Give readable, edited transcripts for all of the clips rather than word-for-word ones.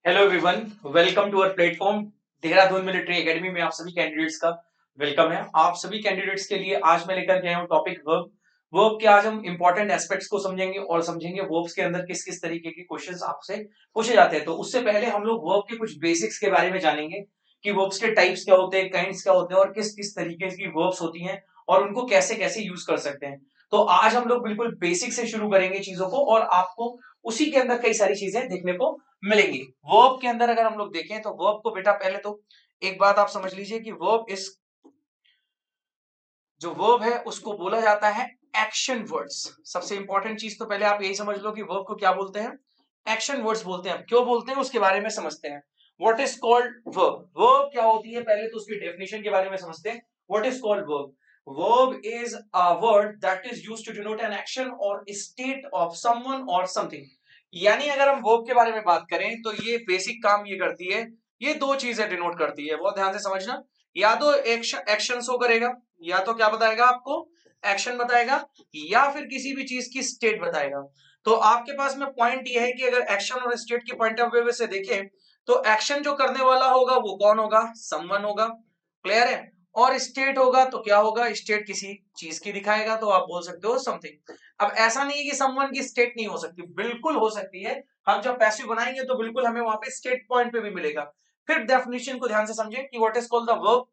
Hello everyone, welcome to our platform. Dehradun military academy में आप सभी कैंडिडेट्स का वेलकम है। आप सभी कैंडिडेट्स के लिए आज मैं लेकर के आया हूं टॉपिक वर्ब। वर्ब के आज हम इंपॉर्टेंट एस्पेक्ट्स को समझेंगे और समझेंगे वर्ब्स के अंदर किस किस तरीके के क्वेश्चंस आपसे पूछे जाते हैं। तो उससे पहले हम लोग वर्ब के कुछ बेसिक्स के बारे में जानेंगे कि वर्ब्स के टाइप्स क्या होते हैं, काइंड्स क्या होते हैं और किस किस तरीके की वर्ब्स होती हैं और उनको कैसे कैसे यूज कर सकते हैं। तो आज हम लोग बिल्कुल बेसिक से शुरू करेंगे चीजों को और आपको उसी के अंदर कई सारी चीजें देखने को मिलेंगी। वर्ब के अंदर अगर हम लोग देखें तो वर्ब को बेटा पहले तो एक बात आप समझ लीजिए कि वर्ब इस जो वर्ब है उसको बोला जाता है एक्शन वर्ड्स। सबसे इंपॉर्टेंट चीज तो पहले आप यही समझ लो कि वर्ब को क्या बोलते हैं, एक्शन वर्ड्स बोलते हैं। क्यों बोलते हैं उसके बारे में समझते हैं। What is called verb, verb क्या होती है पहले तो उसकी डेफिनेशन के बारे में समझते हैं। What is called verb, verb is a word that is used to denote an action और स्टेट ऑफ समवन और समथिंग। यानी अगर हम वर्ब के बारे में बात करें तो ये बेसिक काम ये करती है, ये दो चीजें डिनोट करती है, बहुत ध्यान से समझना। या तो एक्शन शो करेगा, या तो क्या बताएगा आपको, एक्शन बताएगा, या फिर किसी भी चीज की स्टेट बताएगा। तो आपके पास में पॉइंट ये है कि अगर एक्शन और स्टेट की पॉइंट ऑफ व्यू से देखें तो एक्शन जो करने वाला होगा वो कौन होगा, समवन होगा। क्लियर है। और स्टेट होगा तो क्या होगा, स्टेट किसी चीज की दिखाएगा तो आप बोल सकते हो समथिंग। अब ऐसा नहीं है कि समवन की स्टेट नहीं हो सकती, बिल्कुल हो सकती है। हम जब पैसिव बनाएंगे तो बिल्कुल हमें वहां पे स्टेट पॉइंट पे भी मिलेगा। फिर डेफिनेशन को ध्यान से समझें कि what is called the verb,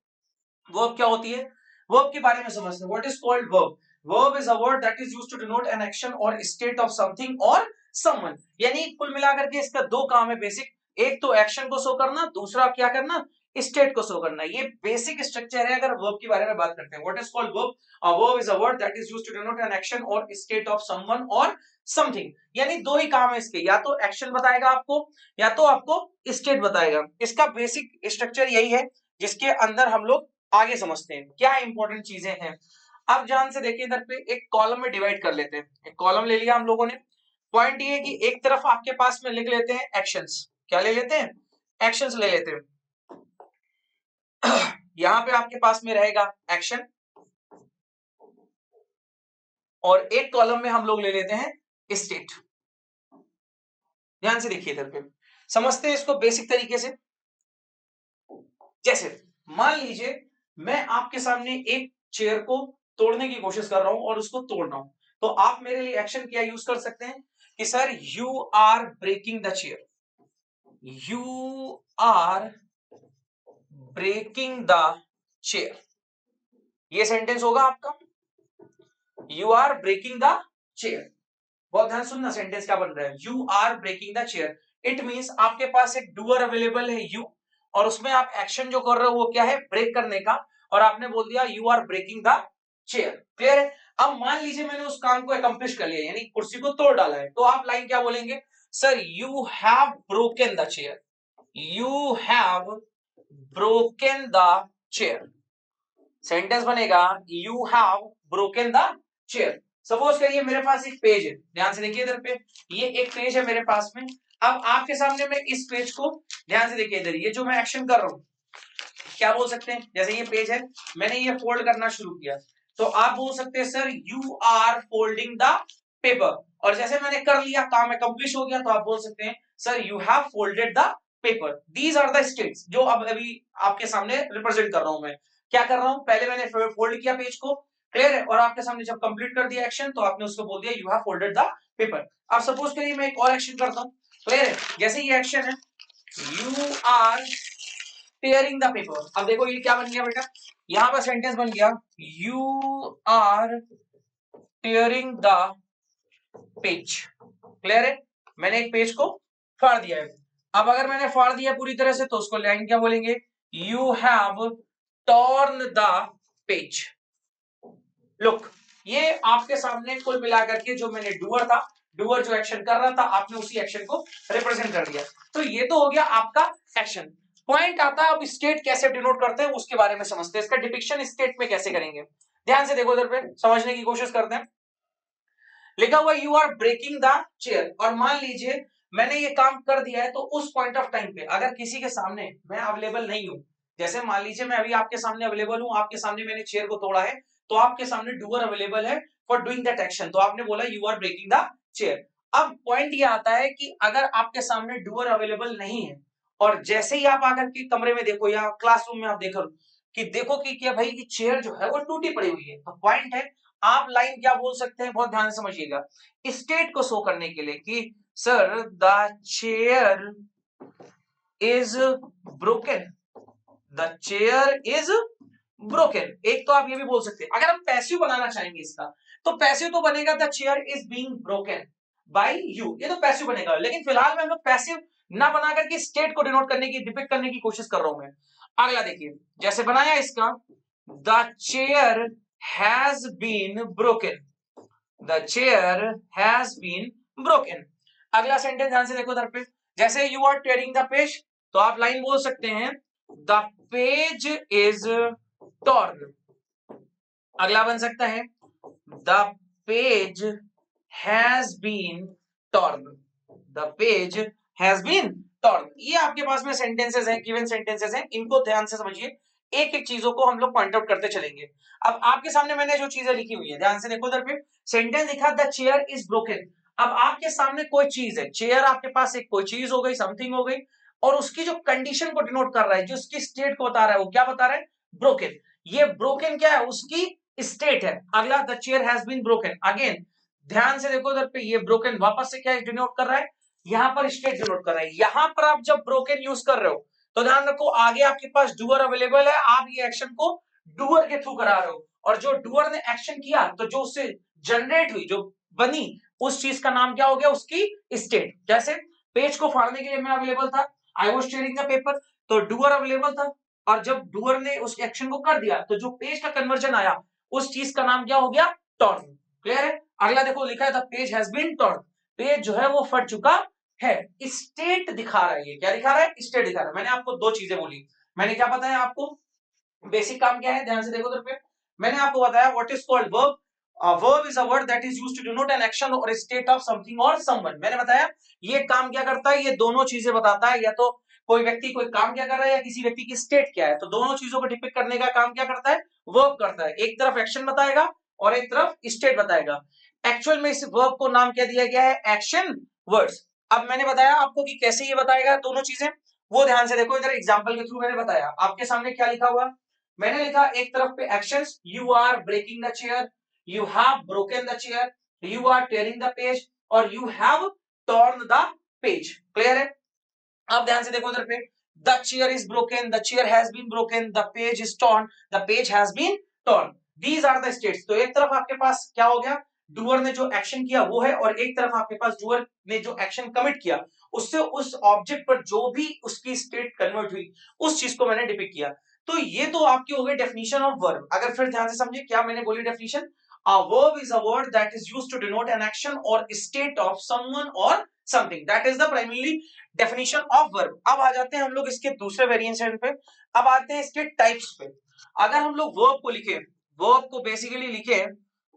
verb क्या होती है, वर्ब के बारे में समझते हैं। What is called verb, verb is a word that is used to denote an action और स्टेट ऑफ समथिंग और समवन। यानी कुल मिलाकर के इसका दो काम है बेसिक, एक तो एक्शन को शो करना, दूसरा क्या करना, स्टेट को शो करना। ये बेसिक स्ट्रक्चर है अगर वर्ब के बारे में बात करते हैं। What is called verb, a verb is a word that is used to denote an action और स्टेट ऑफ समवन और समथिंग। यानी दो ही काम है इसके, या तो एक्शन बताएगा आपको या तो आपको स्टेट बताएगा। इसका बेसिक स्ट्रक्चर यही है जिसके अंदर हम लोग आगे समझते हैं क्या इंपॉर्टेंट चीजें हैं। अब ध्यान से देखिए, इधर पे एक कॉलम में डिवाइड कर लेते हैं। एक कॉलम ले लिया हम लोगों ने। पॉइंट ये है कि एक तरफ आपके पास में लिख लेते हैं एक्शंस, क्या ले लेते हैं, एक्शंस ले लेते हैं। यहां पे आपके पास में रहेगा एक्शन और एक कॉलम में हम लोग ले लेते हैं स्टेट। ध्यान से देखिए इधर पे, समझते हैं इसको बेसिक तरीके से। जैसे मान लीजिए मैं आपके सामने एक चेयर को तोड़ने की कोशिश कर रहा हूं और उसको तोड़ रहा हूं, तो आप मेरे लिए एक्शन क्या यूज कर सकते हैं कि sir you are breaking the chair, you are breaking the chair. ये सेंटेंस होगा आपका, you are breaking the chair. बहुत ध्यान सुनना सेंटेंस क्या बन रहा है, you are breaking the chair. It means आपके पास एक डूअर अवेलेबल है यू, और उसमें आप एक्शन जो कर रहे हो वो क्या है, ब्रेक करने का, और आपने बोल दिया you are breaking the chair. Clear है। अब मान लीजिए मैंने उस काम को अकम्प्लिश कर लिया, यानी कुर्सी को तोड़ डाला है, तो आप लाइन क्या बोलेंगे, sir you have broken the chair, you have broken the chair. Sentence बनेगा you have broken the chair. Suppose करिए मेरे पास एक पेज है, ध्यान से देखिए इधर पे, ये एक पेज है मेरे पास में। अब आपके सामने मैं इस पेज को, ध्यान से देखिए इधर, ये जो मैं एक्शन कर रहा हूं क्या बोल सकते हैं, जैसे ये पेज है मैंने ये फोल्ड करना शुरू किया, तो आप बोल सकते हैं sir you are folding the paper. और जैसे मैंने कर लिया, काम अकम्प्लिश हो गया, तो आप बोल सकते हैं sir you have folded the paper. These are the states जो अब अभी आपके सामने रिप्रेजेंट कर रहा हूं मैं। क्या कर रहा हूं, पहले मैंने फोल्ड किया पेज को, क्लियर है, और आपके सामने जब कंप्लीट कर दिया एक्शन तो आपने उसको बोल दिया you have folded the paper. अब सपोज करिए मैं एक और एक्शन करता हूं, क्लियर है, जैसे ये एक्शन है you are tearing the paper. अब देखो ये क्या बन गया बेटा, यहां पर सेंटेंस बन गया you are tearing the page. Clear है, मैंने एक पेज को फाड़ दिया है। अब अगर मैंने फाड़ दिया पूरी तरह से तो उसको लाइन क्या बोलेंगे, you have torn the page. Look, ये आपके सामने कुल मिलाकर के जो मैंने डूअर था, डूअर जो एक्शन कर रहा था, आपने उसी एक्शन को रिप्रेजेंट कर दिया। तो ये तो हो गया आपका एक्शन। पॉइंट आता है अब स्टेट कैसे डिनोट करते हैं उसके बारे में समझते हैं, इसका डिपिक्शन स्टेट में कैसे करेंगे। ध्यान से देखो इधर पे, समझने की कोशिश करते हैं। लिखा हुआ you are breaking the chair, और मान लीजिए मैंने ये काम कर दिया है, तो उस पॉइंट ऑफ टाइम पे अगर किसी के सामने मैं अवेलेबल नहीं हूं, जैसे मान लीजिए मैं अभी आपके सामने अवेलेबल हूं, आपके सामने मैंने चेयर को तोड़ा है, तो आपके सामने डूअर अवेलेबल है फॉर डूइंग दैट एक्शन, तो आपने बोला you are breaking the chair. अब पॉइंट ये आता है कि अगर आपके सामने डूअर अवेलेबल नहीं है और जैसे ही आप आकर के कमरे में देखो या क्लासरूम में आप देखो कि क्या भाई ये चेयर जो है वो टूटी पड़ी हुई है, तो पॉइंट है आप लाइन क्या बोल सकते हैं, बहुत ध्यान से समझिएगा, स्टेट को शो करने के लिए कि sir the chair is broken, the chair is broken. एक तो आप ये भी बोल सकते हैं। अगर हम पैसिव बनाना चाहेंगे इसका, तो पैसिव तो बनेगा the chair is being broken by you, ये तो पैसिव बनेगा। लेकिन फिलहाल मैं पैसिव ना बना करके स्टेट को डिनोट करने की, डिपिक्ट करने की कोशिश कर रहा हूं मैं। अगला देखिए, जैसे बनाया इसका, the chair has been broken, the chair has been broken. अगला सेंटेंस ध्यान से देखो इधर पे, जैसे you are tearing the page, तो आप लाइन बोल सकते हैं द पेज इज टॉर्न। अगला बन सकता है the page has been torn, the page has been torn. ये आपके पास में सेंटेंसेस हैं, गिवन सेंटेंसेस हैं, इनको ध्यान से समझिए, एक एक चीजों को हम लोग पॉइंट आउट करते चलेंगे। अब आपके सामने मैंने जो चीजें लिखी हुई है, ध्यान से देखो इधर पे, सेंटेंस लिखा द चेयर इज ब्रोकन। अब आपके सामने कोई चीज है, चेयर आपके पास एक कोई चीज हो गई, समथिंग हो गई, और उसकी जो कंडीशन को डिनोट कर रहा है, जो उसकी स्टेट को बता रहा है, वो क्या बता रहा है, ब्रोकन। ये ब्रोकन क्या है, उसकी स्टेट है। अगला the chair has been broken, again ध्यान से देखो इधर पे, ये ब्रोकन वापस से क्या डिनोट कर रहा है, यहां पर स्टेट डिनोट कर रहा है। यहां पर आप जब ब्रोकन यूज कर रहे हो तो ध्यान रखो आगे आपके पास डूअर अवेलेबल है, आप ये एक्शन को डूअर के थ्रू करा रहे हो, और जो डूअर ने एक्शन किया तो जो उससे जनरेट हुई, जो बनी, उस चीज का नाम क्या हो गया, उसकी स्टेट। जैसे पेज को फाड़ने के लिए मैं अवेलेबल था, I was tearing the paper, तो डूअर अवेलेबल था, और जब डूअर ने उस एक्शन को कर दिया तो जो पेज का कन्वर्जन आया, उस चीज का नाम क्या हो गया, टॉर्न। क्लियर है? अगला देखो लिखा है the page has been torn, page जो है वो फट चुका है। स्टेट दिखा रहा है, ये क्या दिखा रहा है, स्टेट दिखा रहा है। मैंने आपको दो चीजें बोली, मैंने क्या बताया आपको, बेसिक काम क्या है, ध्यान से देखो उधर पे, मैंने आपको बताया what is called verb. Verb is a word that is used to denote an action और स्टेट ऑफ समथिंग और समवन। मैंने बताया ये काम क्या करता है, ये दोनों चीजें बताता है, या तो कोई व्यक्ति कोई काम क्या कर रहा है, या किसी व्यक्ति की स्टेट क्या है, तो दोनों चीजों को डिपिक्ट करने का काम क्या करता है, वर्ब करता है। एक तरफ एक्शन बताएगा और एक तरफ स्टेट बताएगा। एक्चुअल में इस वर्ब को नाम क्या दिया गया है, एक्शन वर्ड्स। अब मैंने बताया आपको कि कैसे ये बताएगा दोनों चीजें, वो ध्यान से देखो इधर, एग्जांपल के थ्रू मैंने बताया। आपके सामने क्या लिखा हुआ, मैंने लिखा एक तरफ पे actions, you are breaking the chair, you have broken the chair, you are tearing the page, और you have torn the page. Clear है? अब ध्यान से देखो इधर पे, the chair is broken, the chair has been broken, the page is torn, the page has been torn. These are the states. तो एक तरफ आपके पास क्या हो गया, डूअर ने जो एक्शन किया वो है, और एक तरफ आपके पास डूअर ने जो एक्शन कमिट किया, उससे उस ऑब्जेक्ट पर जो भी उसकी स्टेट कन्वर्ट हुई, उस चीज को मैंने डिपिक्ट किया। तो ये तो आपकी हो गई डेफिनेशन ऑफ वर्ब। अगर फिर ध्यान से समझिए क्या मैंने बोली definition, a verb is a word that is used to denote an action or state of someone or something. That is the primarily definition of verb. अब आ जाते हैं हम लोग इसके दूसरे वेरिएशन पे, अब आते हैं इसके टाइप्स पे। अगर हम लोग वर्ब को लिखे, वर्ब को बेसिकली लिखे,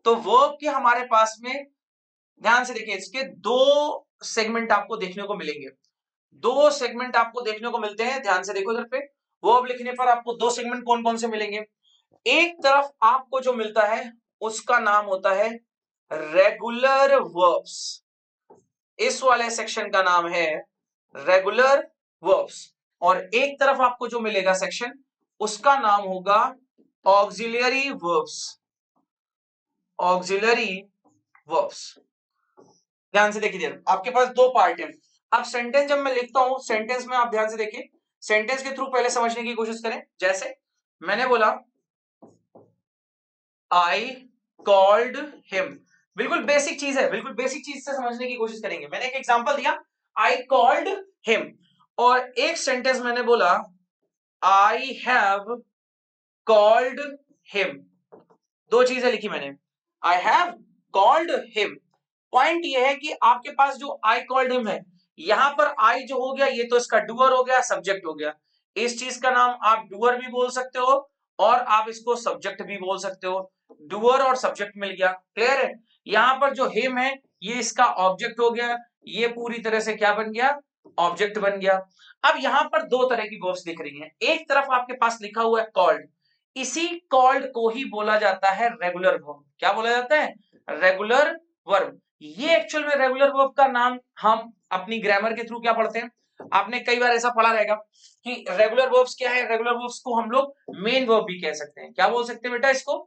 तो वर्ब के हमारे पास में, ध्यान से देखिए, इसके दो सेगमेंट आपको देखने को मिलेंगे, दो सेगमेंट आपको देखने को मिलते हैं। ध्यान से देखो इधर पे, वर्ब लिखने पर आपको दो सेगमेंट कौन कौन से मिलेंगे। एक तरफ आपको जो मिलता है उसका नाम होता है रेगुलर वर्ब्स, इस वाले सेक्शन का नाम है रेगुलर वर्ब्स, और एक तरफ आपको जो मिलेगा सेक्शन, उसका नाम होगा ऑक्सिलियरी वर्ब्स, ऑक्सिलियरी वर्ब्स। ध्यान से देखिए, आपके पास दो पार्ट है। अब सेंटेंस जब मैं लिखता हूं, सेंटेंस में आप ध्यान से देखिए, सेंटेंस के थ्रू पहले समझने की कोशिश करें। जैसे मैंने बोला आई कॉल्ड हिम, बिल्कुल बेसिक चीज है, बिल्कुल बेसिक चीज से समझने की कोशिश करेंगे। मैंने एक एग्जांपल दिया, आई कॉल्ड हिम, और एक सेंटेंस मैंने बोला आई हैव कॉल्ड हिम। दो चीजें लिखी मैंने, I have called him. Point ये है कि आपके पास जो आई कॉल्ड हिम है, यहां पर आई जो हो गया, ये तो इसका डूअर हो गया, सब्जेक्ट हो गया। इस चीज का नाम आप डूअर भी बोल सकते हो और आप इसको सब्जेक्ट भी बोल सकते हो। डूअर और सब्जेक्ट मिल गया। क्लियर है? यहां पर जो हिम है, ये इसका ऑब्जेक्ट हो गया, ये पूरी तरह से क्या बन गया, ऑब्जेक्ट बन गया। अब यहां पर दो तरह की वर्ब्स दिख रही हैं। एक तरफ आपके पास लिखा हुआ है कॉल्ड, इसी कॉल्ड को ही बोला जाता है रेगुलर वर्ब। क्या बोला जाता है, रेगुलर वर्ब। ये एक्चुअल में रेगुलर वर्ब का नाम हम अपनी ग्रामर के थ्रू क्या पढ़ते हैं, आपने कई बार ऐसा पढ़ा रहेगा कि रेगुलर वर्ब्स क्या है, रेगुलर वर्ब्स को हम लोग मेन वर्ब भी कह सकते हैं। क्या बोल सकते हैं बेटा इसको,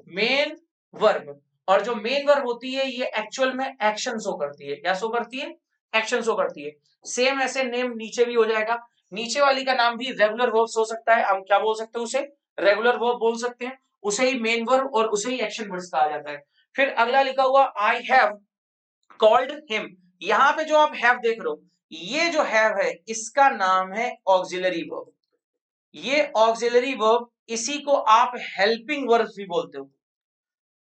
मेन वर्ब। और जो मेन वर्ब होती है ये एक्चुअल में एक्शन शो करती है। क्या शो करती है, एक्शन शो करती है। सेम ऐसे नेम नीचे भी हो जाएगा, नीचे वाली का नाम भी रेगुलर वर्ब्स हो सकता है। हम क्या बोल सकते हैं, उसे रेगुलर वर्ब बोल सकते हैं, उसे ही मेन वर्ब और उसे ही एक्शन वर्ब्स कहा जाता है। फिर अगला लिखा हुआ आई हैव कॉल्ड हिम, यहां पे जो आप हैव देख रहे हो, ये जो हैव है इसका नाम है ऑक्सिलरी वर्ब। ये ऑक्सिलरी वर्ब, इसी को आप हेल्पिंग वर्ब्स भी बोलते हो।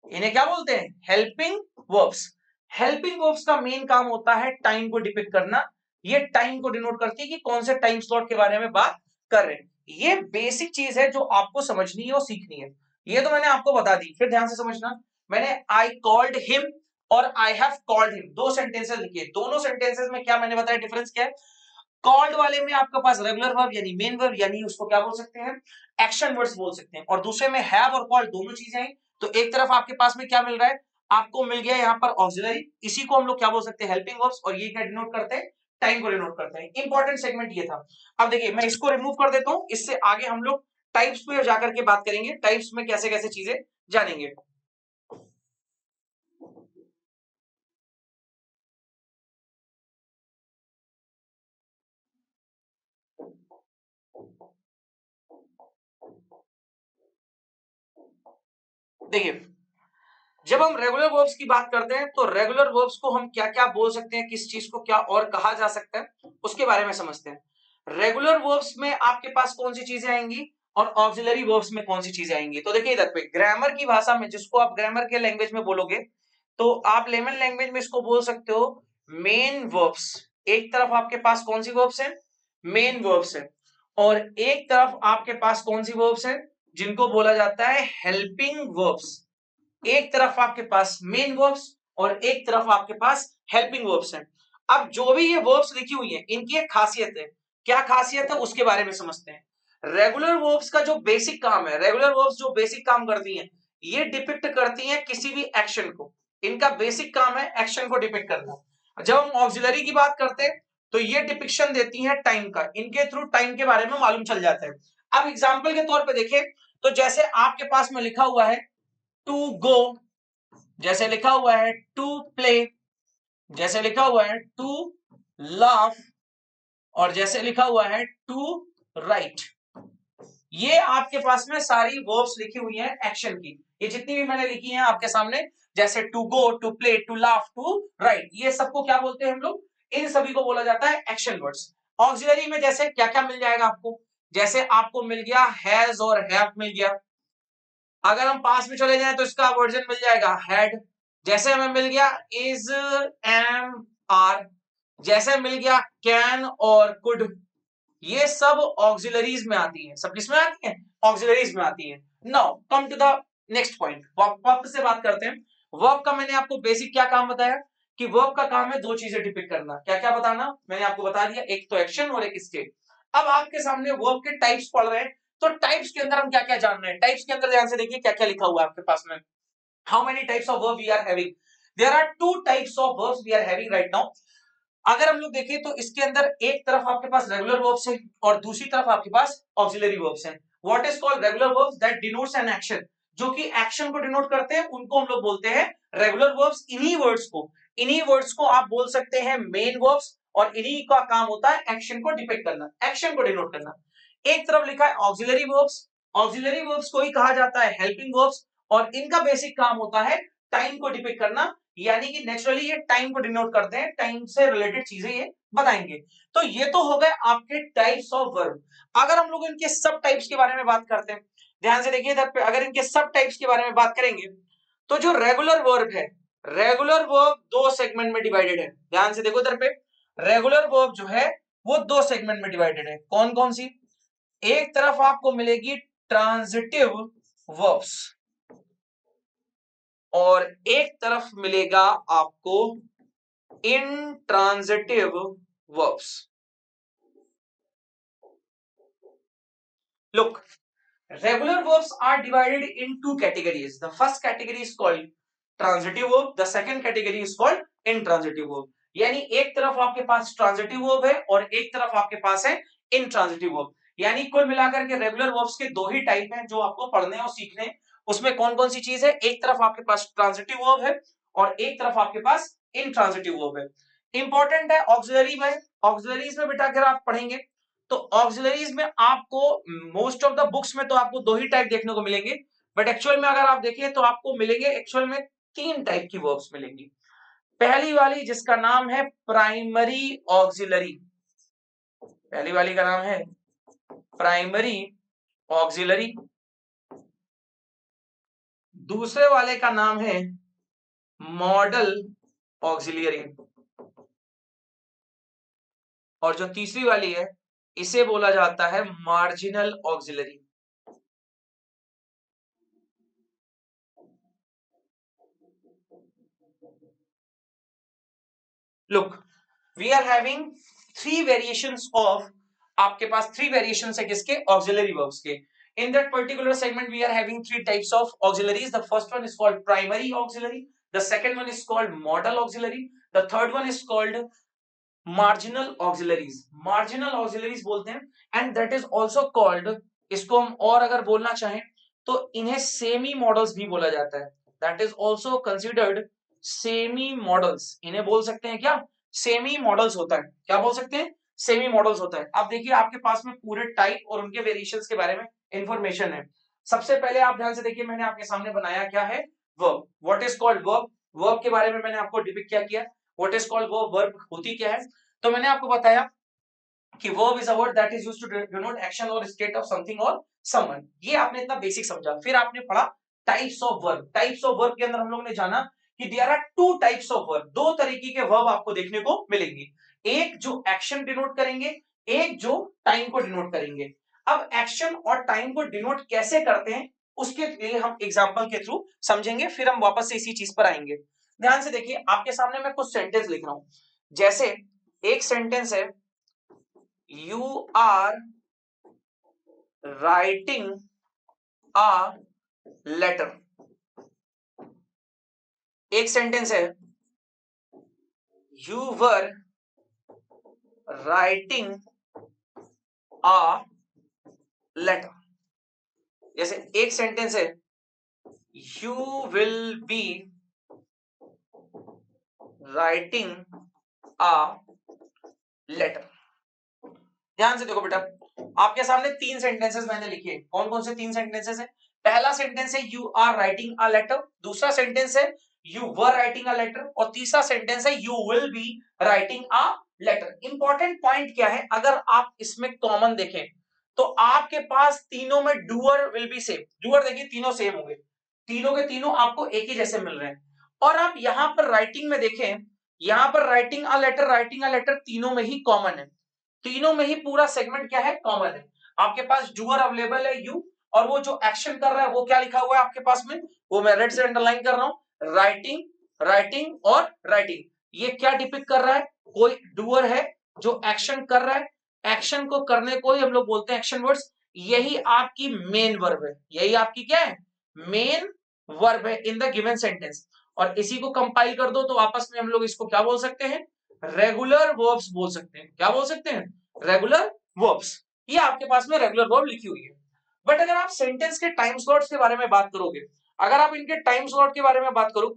इन्हें क्या बोलते हैं, हेल्पिंग वर्ब्स। हेल्पिंग वर्ब्स का मेन काम होता है टाइम को डिपिक्ट करना। ये टाइम को डिनोट करती है कि कौन से टाइम स्लॉट के बारे में बात कर रहे हैं। ये बेसिक चीज है जो आपको समझनी है और सीखनी है। ये तो मैंने आपको बता दी, फिर ध्यान से समझना। मैंने आई कॉल्ड हिम और आई हैव कॉल्ड हिम दो सेंटेंसेस लिखे, दोनों सेंटेंसेस में क्या मैंने बताया डिफरेंस क्या है। कॉल्ड वाले में आपके पास रेगुलर वर्ब यानी मेन वर्ब यानी उसको क्या बोल सकते हैं, एक्शन वर्ड्स बोल सकते हैं। और दूसरे में हैव और कॉल्ड दोनों चीजें हैं। तो एक तरफ आपके पास में क्या मिल रहा है, आपको मिल गया यहाँ पर ऑक्सिलरी, इसी को हम लोग क्या बोल सकते हैं, हेल्पिंग वर्ब्स। और ये क्या डिनोट करते हैं, टाइम को डिनोट करते हैं। इंपॉर्टेंट सेगमेंट ये था। अब देखिए मैं इसको रिमूव कर देता हूं, इससे आगे हम लोग टाइप्स पे जाकर के बात करेंगे, टाइप्स में कैसे कैसे चीजें जानेंगे। देखिए जब हम रेगुलर वर्ब्स की बात करते हैं तो रेगुलर वर्ब्स को हम क्या क्या बोल सकते हैं, किस चीज को क्या और कहा जा सकता है, उसके बारे में समझते हैं। रेगुलर वर्ब्स में आपके पास कौन सी चीजें आएंगी और ऑक्सिलरी वर्ब्स में कौन सी चीजें आएंगी। तो देखिए इधर पे ग्रामर की भाषा में, जिसको आप ग्रामर के लैंग्वेज में बोलोगे, तो आप लेमन लैंग्वेज में इसको बोल सकते हो मेन वर्ब्स। एक तरफ आपके पास कौन सी वर्ब्स है, मेन वर्ब्स है। और एक तरफ आपके पास कौन सी वर्ब्स है, जिनको बोला जाता है हेल्पिंग वर्ब्स। एक तरफ आपके पास मेन वर्ब्स और एक तरफ आपके पास हेल्पिंग वर्ब्स हैं। अब जो भी ये वर्ब्स लिखी हुई हैं, इनकी एक खासियत है। क्या खासियत है उसके बारे में समझते हैं। रेगुलर वर्ब्स का जो बेसिक काम है, रेगुलर वर्ब्स जो बेसिक काम करती हैं, ये डिपिक्ट करती हैं किसी भी एक्शन को। इनका बेसिक काम है एक्शन को डिपिक्ट करना। जब हम ऑक्सिलरी की बात करते हैं तो ये डिपिक्शन देती हैं टाइम का, इनके थ्रू टाइम के बारे में मालूम चल जाता है। अब एग्जाम्पल के तौर पे देखें तो जैसे आपके पास में लिखा हुआ है टू गो, जैसे लिखा हुआ है टू प्ले, जैसे लिखा हुआ है टू लाफ, और जैसे लिखा हुआ है टू राइट। ये आपके पास में सारी वर्ब्स लिखी हुई हैं एक्शन की। ये जितनी भी मैंने लिखी हैं आपके सामने, जैसे to go, to play, to laugh, to write, ये सबको क्या बोलते हैं हम लोग, इन सभी को बोला जाता है एक्शन वर्ड्स। ऑक्सिलरी में जैसे क्या क्या मिल जाएगा आपको, जैसे आपको मिल गया हैज और हैव मिल गया। अगर हम पास में चले जाएं तो इसका वर्जन मिल जाएगा हैड। जैसे हमें मिल गया इज, एम, आर। जैसे मिल गया कैन और कुड। ये सब ऑक्सिलरीज में आती हैं। सब किसमें आती हैं, ऑक्सिलरीज में आती हैं। Now come to the next point, verb से बात करते हैं। वर्ब का मैंने आपको बेसिक क्या काम बताया कि वर्ब का काम है दो चीजें डिपिक्ट करना। क्या क्या बताना, मैंने आपको बता दिया, एक तो एक्शन और एक स्टेट। अब आपके सामने वर्ब के टाइप्स पढ़ रहे हैं, तो टाइप्स के अंदर हम क्या क्या जान रहे हैं। टाइप्स के अंदर ध्यान से देखिए क्या क्या लिखा हुआ है आपके पास में। How many types of verb we are having, there are two types of verbs we are having right now. अगर हम लोग देखें तो इसके अंदर एक तरफ आपके पास रेगुलर वर्ब्स है और दूसरी तरफ आपके पास ऑक्सिलरी वर्ब्स हैं। What is called regular verbs, that denotes an action, जो कि एक्शन को डिनोट करते हैं, उनको हम लोग बोलते हैं रेगुलर वर्ब्स। इन्हीं वर्ड्स को आप बोल सकते हैं मेन वर्ब्स, और इन्हीं का काम होता है एक्शन को डिपिक्ट करना, एक्शन को डिनोट करना। एक तरफ लिखा है ऑक्सिलरी वर्ब्स, ऑक्सिलरी वर्ब्स को ही कहा जाता है हेल्पिंग वर्ब्स, और इनका बेसिक काम होता है टाइम को डिपिक्ट करना, यानी कि नेचुरली ये टाइम को डिनोट करते हैं, टाइम से रिलेटेड चीजें ये बताएंगे। तो ये तो हो गए आपके टाइप्स ऑफ वर्ब। अगर हम लोग इनके सब टाइप्स के बारे में बात करते हैं, ध्यान से देखिए इधर पे, अगर इनके सब टाइप्स के बारे में बात करेंगे तो जो रेगुलर वर्ब है, रेगुलर वर्ब दो सेगमेंट में डिवाइडेड है। ध्यान से देखो इधर पे, रेगुलर वर्ब जो है वो दो सेगमेंट में डिवाइडेड है। कौन कौन सी, एक तरफ आपको मिलेगी ट्रांजिटिव वर्ब्स और एक तरफ मिलेगा आपको intransitive verbs. Look, regular verbs are divided in two categories. The first category is called transitive verb. The second category is called intransitive verb. यानी एक तरफ आपके पास ट्रांजिटिव वर्ब है और एक तरफ आपके पास है इंट्रांजिटिव वर्ब। यानी कुल मिलाकर के रेगुलर वर्ब्स के दो ही टाइप हैं जो आपको पढ़ने और सीखने। उसमें कौन कौन सी चीज है, एक तरफ आपके पास ट्रांजिटिव वर्ब है और एक तरफ आपके पास इंट्रांजिटिव वर्ब है। इंपॉर्टेंट है ऑक्सिलरी में, ऑक्सिलरीज में बेटा अगर आप पढ़ेंगे तो ऑक्सिलरीज में आपको मोस्ट ऑफ द बुक्स में तो आपको दो ही टाइप देखने को मिलेंगे, बट एक्चुअल में अगर आप देखें तो आपको मिलेंगे एक्चुअल में तीन टाइप की वर्ब्स मिलेंगी। पहली वाली जिसका नाम है प्राइमरी ऑक्सिलरी, पहली वाली का नाम है प्राइमरी ऑक्सिलरी, दूसरे वाले का नाम है मॉडल ऑक्सिलरी, और जो तीसरी वाली है इसे बोला जाता है marginal auxiliary. Look we are having three variations of, आपके पास थ्री वेरिएशंस है किसके, ऑक्सिलरी वर्ब्स के। In that particular segment, we are having three types of auxiliaries. The first one is called primary auxiliary. The second one is called modal auxiliary. The third one is called marginal auxiliaries. Marginal auxiliaries बोलते हैं, and that is also called, इसको हम और अगर बोलना चाहें तो इन्हें सेमी मॉडल्स भी बोला जाता है। That is also considered semi models, इन्हें बोल सकते हैं क्या, सेमी मॉडल्स होता है। क्या बोल सकते हैं, सेमी मॉडल्स होता है। अब देखिए आपके पास में पूरे टाइप और उनके वेरिएशंस के बारे में इंफॉर्मेशन है। सबसे पहले आप ध्यान से देखिए, मैंने आपके सामने बनाया क्या है, verb. What is called verb, verb के बारे में मैंने आपको डिपिक्ट क्या किया, what is called verb, verb होती क्या है। तो मैंने आपको बताया कि verb is a word that is used to denote action और स्टेट ऑफ समथिंग और समवन। ये आपने इतना बेसिक समझा। फिर आपने पढ़ा types of verb. Types of verb के अंदर हम लोगों ने जाना कि there are two types of verb, दो तरीके के वर्ब आपको देखने को मिलेंगे, एक जो एक्शन डिनोट करेंगे, एक जो टाइम को डिनोट करेंगे। अब एक्शन और टाइम को डिनोट कैसे करते हैं उसके लिए हम एग्जांपल के थ्रू समझेंगे, फिर हम वापस से इसी चीज पर आएंगे। ध्यान से देखिए, आपके सामने मैं कुछ सेंटेंस लिख रहा हूं। जैसे एक सेंटेंस है, you are writing a letter। एक सेंटेंस है, you were writing a letter। जैसे एक सेंटेंस है, you will be writing a letter। ध्यान से देखो बेटा, आपके सामने तीन सेंटेंसेस मैंने लिखे। कौन कौन से तीन सेंटेंसेस है, पहला सेंटेंस है you are writing a letter, दूसरा सेंटेंस है you were writing a letter, और तीसरा सेंटेंस है you will be writing a letter. Important point क्या है, अगर आप इसमें कॉमन देखें तो आपके पास तीनों में doer will be same. Doer देखिए तीनों सेम होंगे, तीनों के तीनों आपको एक ही जैसे मिल रहे हैं। और आप यहां पर राइटिंग में देखें, यहां पर राइटिंग अ लेटर तीनों में ही कॉमन है, तीनों में ही पूरा सेगमेंट क्या है, कॉमन है। आपके पास डूअर अवेलेबल है यू, और वो जो एक्शन कर रहा है वो क्या लिखा हुआ है आपके पास में, वो मैं रेड से अंडरलाइन कर रहा हूं, राइटिंग, राइटिंग और राइटिंग। ये क्या डिपिक्ट कर रहा है, कोई डूअर है जो एक्शन कर रहा है, एक्शन को करने को ही हम लोग बोलते हैं एक्शन वर्ड्स। यही आपकी मेन वर्ब है, यही आपकी क्या है, मेन वर्ब है इन द गिवन सेंटेंस। और इसी को कंपाइल कर दो तो आपस में हम लोग इसको क्या बोल सकते हैं, रेगुलर वर्ब्स बोल सकते हैं। क्या बोल सकते हैं, रेगुलर वर्ब्स। ये आपके पास में रेगुलर वर्ब लिखी हुई है। बट अगर आप सेंटेंस के टाइम स्लॉट्स के बारे में बात करोगे, अगर आप इनके टाइम स्लॉट के बारे में बात करो,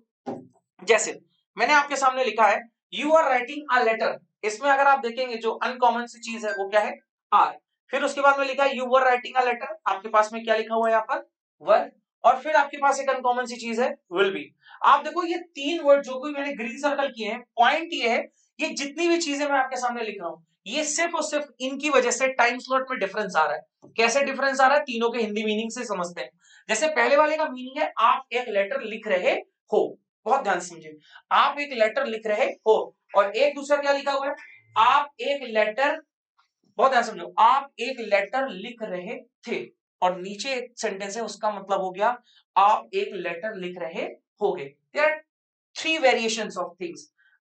जैसे मैंने आपके सामने लिखा है you are writing a letter, इसमें अगर आप देखेंगे जो अनकॉमन सी चीज है वो क्या है, आर। फिर उसके बाद में लिखा है you were writing a letter, आपके पास में क्या लिखा हुआ है यहाँ पर, वर। और फिर आपके पास एक अनकॉमन सी चीज है विल बी। आप देखो ये तीन वर्ड जो कोई मैंने ग्रीन सर्कल किए हैं, पॉइंट ये है, ये जितनी भी चीजें मैं आपके सामने लिख रहा हूं, ये सिर्फ और सिर्फ इनकी वजह से टाइम स्लॉट में डिफरेंस आ रहा है। कैसे डिफरेंस आ रहा है, तीनों के हिंदी मीनिंग से समझते हैं। जैसे पहले वाले का मीनिंग है आप एक लेटर लिख रहे हो, बहुत ध्यान से समझिए, आप एक लेटर लिख रहे हो। और एक दूसरा क्या लिखा हुआ है, आप एक लेटर, बहुत ध्यान समझो, आप एक लेटर लिख रहे थे। और नीचे एक सेंटेंस है उसका मतलब हो गया आप एक लेटर लिख रहे होगे। There are three variations of things,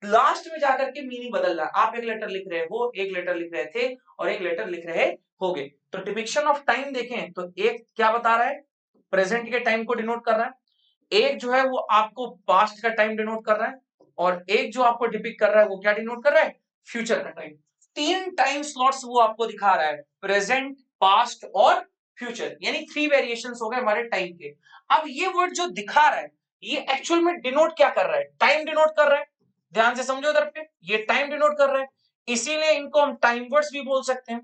last में जाकर के मीनिंग बदल रहा है। आप एक लेटर लिख रहे हो, एक लेटर लिख रहे थे और एक लेटर लिख रहे होगे। तो डिपिक्शन ऑफ टाइम देखें तो एक क्या बता रहा है, प्रेजेंट के टाइम को डिनोट कर रहा है, एक जो है वो आपको पास्ट का टाइम डिनोट कर रहा है, और एक जो आपको डिपिक्ट कर रहा है वो क्या डिनोट कर रहा है, फ्यूचर का टाइम। 3 टाइम स्लॉट्स वो आपको दिखा रहा है, प्रेजेंट, पास्ट और फ्यूचर, यानी 3 वेरिएशंस हो गए हमारे टाइम के। अब ये वर्ड जो दिखा रहा है ये एक्चुअल में डिनोट क्या कर रहा है, टाइम डिनोट कर रहा है। ध्यान से समझो इधर पे, ये टाइम डिनोट कर रहा है, इसीलिए इनको हम टाइम वर्ड्स भी बोल सकते हैं,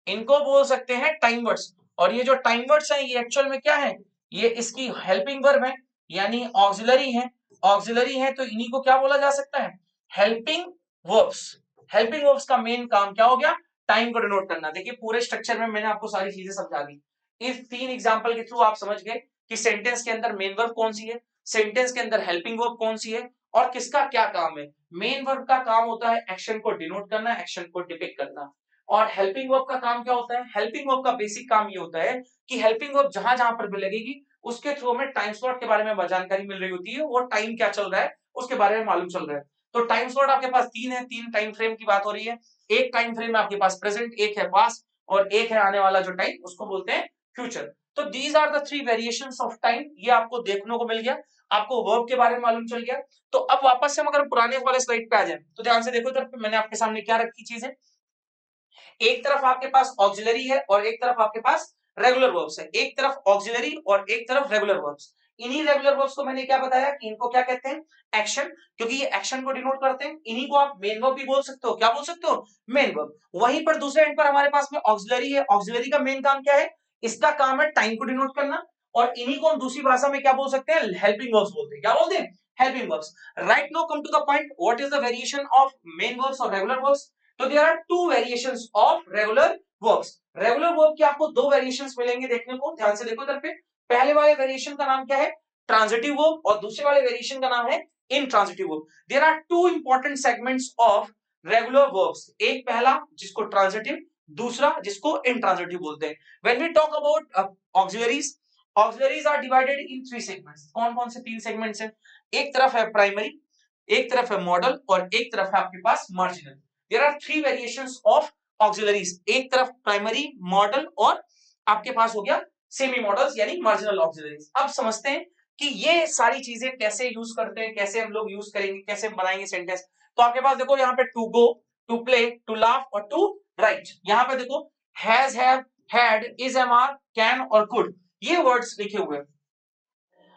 इनको बोल सकते हैं टाइम वर्ड्स। और ये जो टाइम वर्ड्स हैं ये एक्चुअल में क्या है, ये इसकी हेल्पिंग वर्ब है, यानी ऑक्सिलरी है। ऑक्सिलरी है तो इन्हीं को क्या बोला जा सकता है, हेल्पिंग वर्ब्स। हेल्पिंग वर्ब्स का मेन काम क्या हो गया, टाइम को डिनोट करना। देखिए पूरे स्ट्रक्चर में मैंने आपको सारी चीजें समझा दी। इस 3 एग्जांपल के थ्रू आप समझ गए कि सेंटेंस के अंदर मेन वर्ब कौन सी है, सेंटेंस के अंदर हेल्पिंग वर्ब कौन सी है, और किसका क्या काम है। मेन वर्ब का काम होता है एक्शन को डिनोट करना, एक्शन को डिपिक्ट करना। और हेल्पिंग वर्ब का काम क्या होता है, हेल्पिंग वर्ब का बेसिक काम ये होता है कि हेल्पिंग वर्ब जहां जहां पर भी लगेगी उसके थ्रू हमें टाइम स्लॉट के बारे में जानकारी मिल रही होती है, वो टाइम क्या चल रहा है उसके बारे में मालूम चल रहा है। तो टाइम स्लॉट आपके पास 3 है, 3 टाइम फ्रेम की बात हो रही है। एक टाइम फ्रेम में आपके पास प्रेजेंट, एक है पास्ट और एक है आने वाला जो टाइम उसको बोलते हैं फ्यूचर। तो these are the 3 variations of time, ये आपको देखने को मिल गया, आपको वर्ब के बारे में मालूम चल गया। तो अब वापस से हम अगर पुराने वाले स्लाइड पे आ जाए तो ध्यान से देखो इधर पे मैंने आपके सामने क्या रखी चीजें। एक तरफ आपके पास ऑक्सिलरी है और एक तरफ आपके पास रेगुलर वर्ब्स है, एक तरफ ऑक्सिलरी और एक तरफ रेगुलर वर्ब्स। इन्हीं रेगुलर वर्ब्स को मैंने क्या बताया कि इनको क्या कहते हैं, एक्शन, क्योंकि ये एक्शन को डिनोट करते हैं। इन्हीं को आप मेन वर्ब भी बोल सकते हो, क्या बोल सकते हो, मेन वर्ब। वहीं पर दूसरे एंड पर हमारे पास में ऑक्सिलरी है, ऑक्सिलरी का मेन काम क्या है, इसका काम है टाइम को डिनोट करना, और इन्हीं को हम दूसरी भाषा में क्या बोल सकते हैं, हेल्पिंग वर्ब्स बोलते हैं। क्या बोलते हैं, helping verbs. Right now come to the point, what is the variation of main verbs और रेगुलर वर्ब्स। तो there are 2 variations of regular verbs. Regular verb के आपको 2 वेरिएशंस मिलेंगे देखने को, ध्यान से देखो इधर पे। पहले वाले वेरिएशन का नाम क्या है, ट्रांजिटिव वर्ब, और दूसरे वाले वेरिएशन का नाम है intransitive verb. There are 2 important segments of regular verbs, एक पहला जिसको ट्रांजिटिव, दूसरा जिसको इंट्रांजिटिव बोलते हैं। When we talk about auxiliaries, auxiliaries are divided in 3 segments. कौन कौन से 3 सेगमेंट्स हैं, एक तरफ है प्राइमरी, एक तरफ है मॉडल और एक तरफ है आपके पास marginal. There are 3 variations of auxiliaries, एक तरफ प्राइमरी, मॉडल और आपके पास हो गया सेमी मॉडल्स यानी मार्जिनल ऑक्सिलरीज। अब समझते हैं कि ये सारी चीजें कैसे यूज करते हैं, कैसे हम लोग यूज करेंगे, कैसे बनाएंगे सेंटेंस। तो आपके पास देखो यहाँ पे to go, to play, to laugh और टू राइट। यहाँ पे देखो has, have, had, is, am, are, can और कुड, ये वर्ड्स लिखे हुए हैं।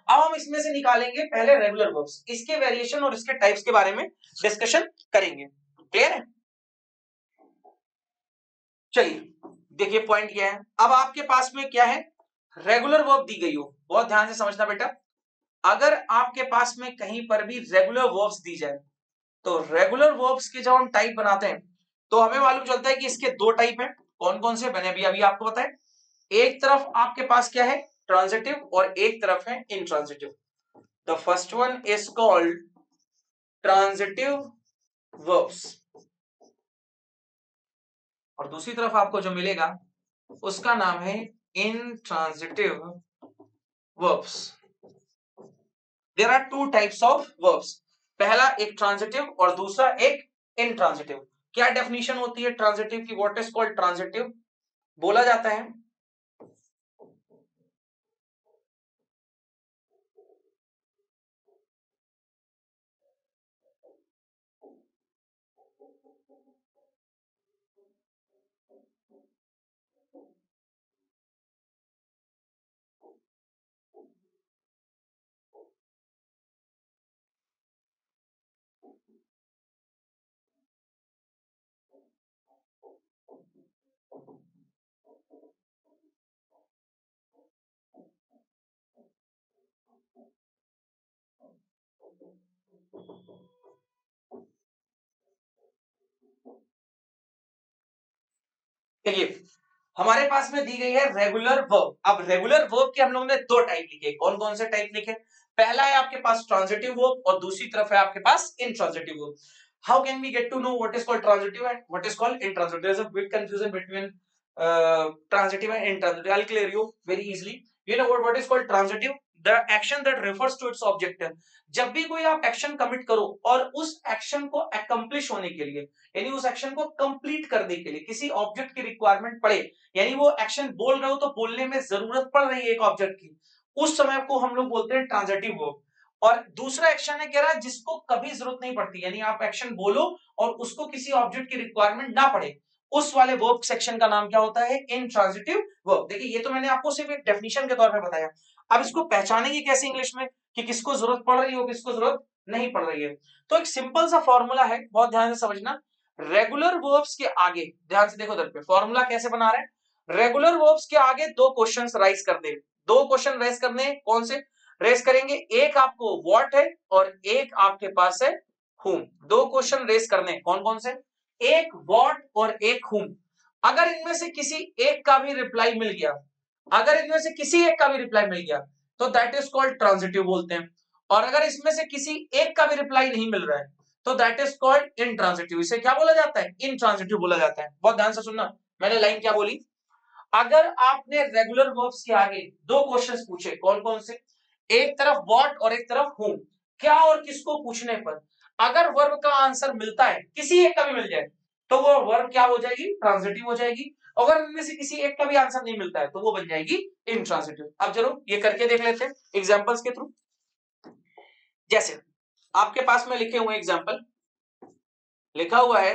अब हम इसमें से निकालेंगे पहले रेगुलर वर्ब्स, इसके वेरिएशन और इसके टाइप्स के बारे में डिस्कशन करेंगे। क्लियर है, चलिए देखिए पॉइंट क्या है। अब आपके पास में क्या है, रेगुलर वर्ब दी गई हो, बहुत ध्यान से समझना बेटा। अगर आपके पास में कहीं पर भी रेगुलर वर्ब्स दी जाए तो रेगुलर वर्ब्स के जब हम टाइप बनाते हैं तो हमें मालूम चलता है कि इसके 2 टाइप हैं। कौन कौन से, मैंने अभी आपको बताया। एक तरफ आपके पास क्या है, ट्रांजिटिव, और एक तरफ है intransitive. The first one is called transitive verbs, और दूसरी तरफ आपको जो मिलेगा उसका नाम है intransitive verbs. There are 2 types of verbs, पहला एक ट्रांजिटिव और दूसरा एक इंट्रांजिटिव। क्या डेफिनेशन होती है ट्रांजिटिव की, व्हाट इज कॉल्ड ट्रांजिटिव, बोला जाता है देखिए हमारे पास में दी गई है रेगुलर वर्ब। अब रेगुलर वर्ब के हम लोगों ने 2 टाइप लिखे, कौन कौन से टाइप लिखे, पहला है आपके पास ट्रांजिटिव वर्ब और दूसरी तरफ है आपके पास intransitive verb. How can we get to know what is called transitive and what is called intransitive, there is a big confusion between transitive and intransitive. I'll clear you very easily. You know what is called transitive, the action that refers to its objective. जब भी कोई आप action commit करो और उस action को accomplish होने के लिए, यानी उस एक्शन को कंप्लीट करने के लिए किसी ऑब्जेक्ट की रिक्वायरमेंट पड़े, यानी वो एक्शन बोल रहे हो तो बोलने में जरूरत पड़ रही है एक ऑब्जेक्ट की, उस समय को हम लोग बोलते हैं ट्रांजिटिव वर्ब। और दूसरा एक्शन है कह रहा है जिसको कभी जरूरत नहीं पड़ती, यानी आप एक्शन बोलो और उसको किसी ऑब्जेक्ट की रिक्वायरमेंट ना पड़े, उस वाले वर्ब सेक्शन का नाम क्या होता है? Intransitive verb. देखिए ये तो मैंने आपको सिर्फ एक डेफिनेशन के तौर पे बताया, अब इसको पहचानेंगे कैसे इंग्लिश में कि किसको जरूरत पड़ रही है और किसको जरूरत नहीं पड़ रही है। तो एक सिंपल सा फॉर्मूला है, बहुत ध्यान से समझना। रेगुलर वर्ब्स के आगे, ध्यान से देखो इधर पे फॉर्मूला कैसे बना रहे हैं। रेगुलर वर्ब्स के आगे दो क्वेश्चंस राइज कर दे, दो क्वेश्चन रेज करने हैं, कौन से रेज करेंगे? एक आपको व्हाट है और एक आपके पास है whom। दो क्वेश्चन रेज करने हैं, कौन कौन से? एक व्हाट और एक whom। अगर इनमें से किसी एक का भी रिप्लाई मिल गया, अगर इनमें से किसी एक का भी रिप्लाई मिल गया तो दैट इज कॉल्ड ट्रांजिटिव बोलते हैं, और अगर इसमें से किसी एक का भी रिप्लाई नहीं मिल रहा है तो दैट इज कॉल्ड इनट्रांजिटिव। इसे क्या बोला जाता है? इनट्रांजिटिव बोला जाता है। बहुत ध्यान से सुनना, मैंने लाइन क्या बोली। अगर आपने रेगुलर वर्ब्स के आगे दो क्वेश्चंस पूछे, कौन कौन से? एक तरफ व्हाट और एक तरफ whom, क्या और किसको पूछने पर अगर वर्ब का आंसर मिलता है, किसी एक का भी मिल जाए, तो वो वर्ब क्या हो जाएगी? ट्रांजिटिव हो जाएगी। अगर उनमें से किसी एक का भी आंसर नहीं मिलता है तो वो बन जाएगी इनट्रांजिटिव। अब जरूर ये करके देख लेते हैं एग्जांपल्स के थ्रू। जैसे आपके पास में लिखे हुए एग्जांपल, लिखा हुआ है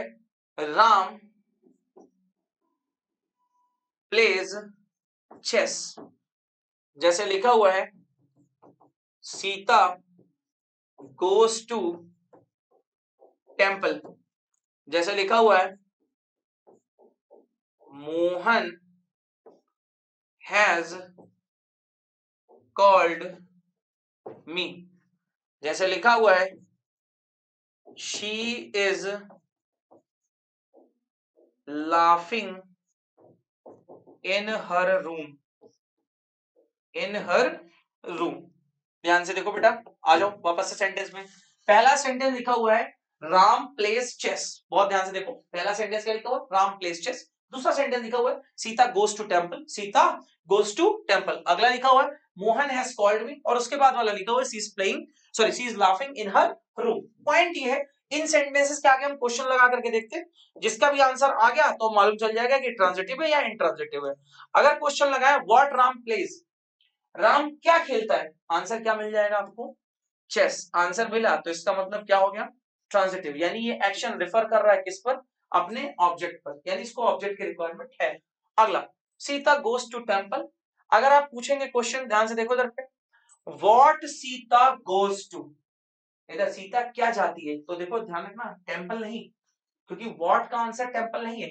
राम प्लेज चेस। जैसे लिखा हुआ है सीता गोज टू टेम्पल। जैसे लिखा हुआ है मोहन हैज कॉल्ड मी। जैसे लिखा हुआ है she is laughing in her room, in her room. ध्यान से देखो बेटा, आ जाओ वापस से सेंटेंस में। पहला सेंटेंस लिखा हुआ है राम प्लेस चेस। बहुत ध्यान से देखो, पहला सेंटेंस क्या लिखा हुआ है? Ram plays chess. दूसरा सेंटेंस लिखा हुआ है Sita goes to temple, Sita goes to temple. अगला लिखा हुआ है मोहन हैज कॉल्ड मी, और उसके बाद वाला लिखा हुआ है she is playing, sorry she is laughing in her room. Point ये है, इन सेंटेंसेस के आगे हम क्वेश्चन लगा करके देखते हैं, जिसका भी आंसर आ गया तो मालूम चल जाएगा कि ट्रांजिटिव है या इंट्रांजिटिव है। अगर क्वेश्चन लगाया व्हाट राम प्लेज, राम क्या खेलता है, आंसर क्या मिल जाएगा आपको? चेस। आंसर मिला तो इसका मतलब क्या हो गया? ट्रांजिटिव, यानी ये एक्शन रेफर कर रहा है किस पर? अपने ऑब्जेक्ट पर, यानी इसको ऑब्जेक्ट की रिक्वायरमेंट है। अगला सीता गोज टू टेम्पल। अगर आप पूछेंगे क्वेश्चन, ध्यान से देखो इधर पे, व्हाट सीता गोज टू, इधर सीता क्या जाती है, तो देखो ध्यान रखना टेम्पल नहीं, क्योंकि व्हाट का आंसर टेम्पल नहीं है,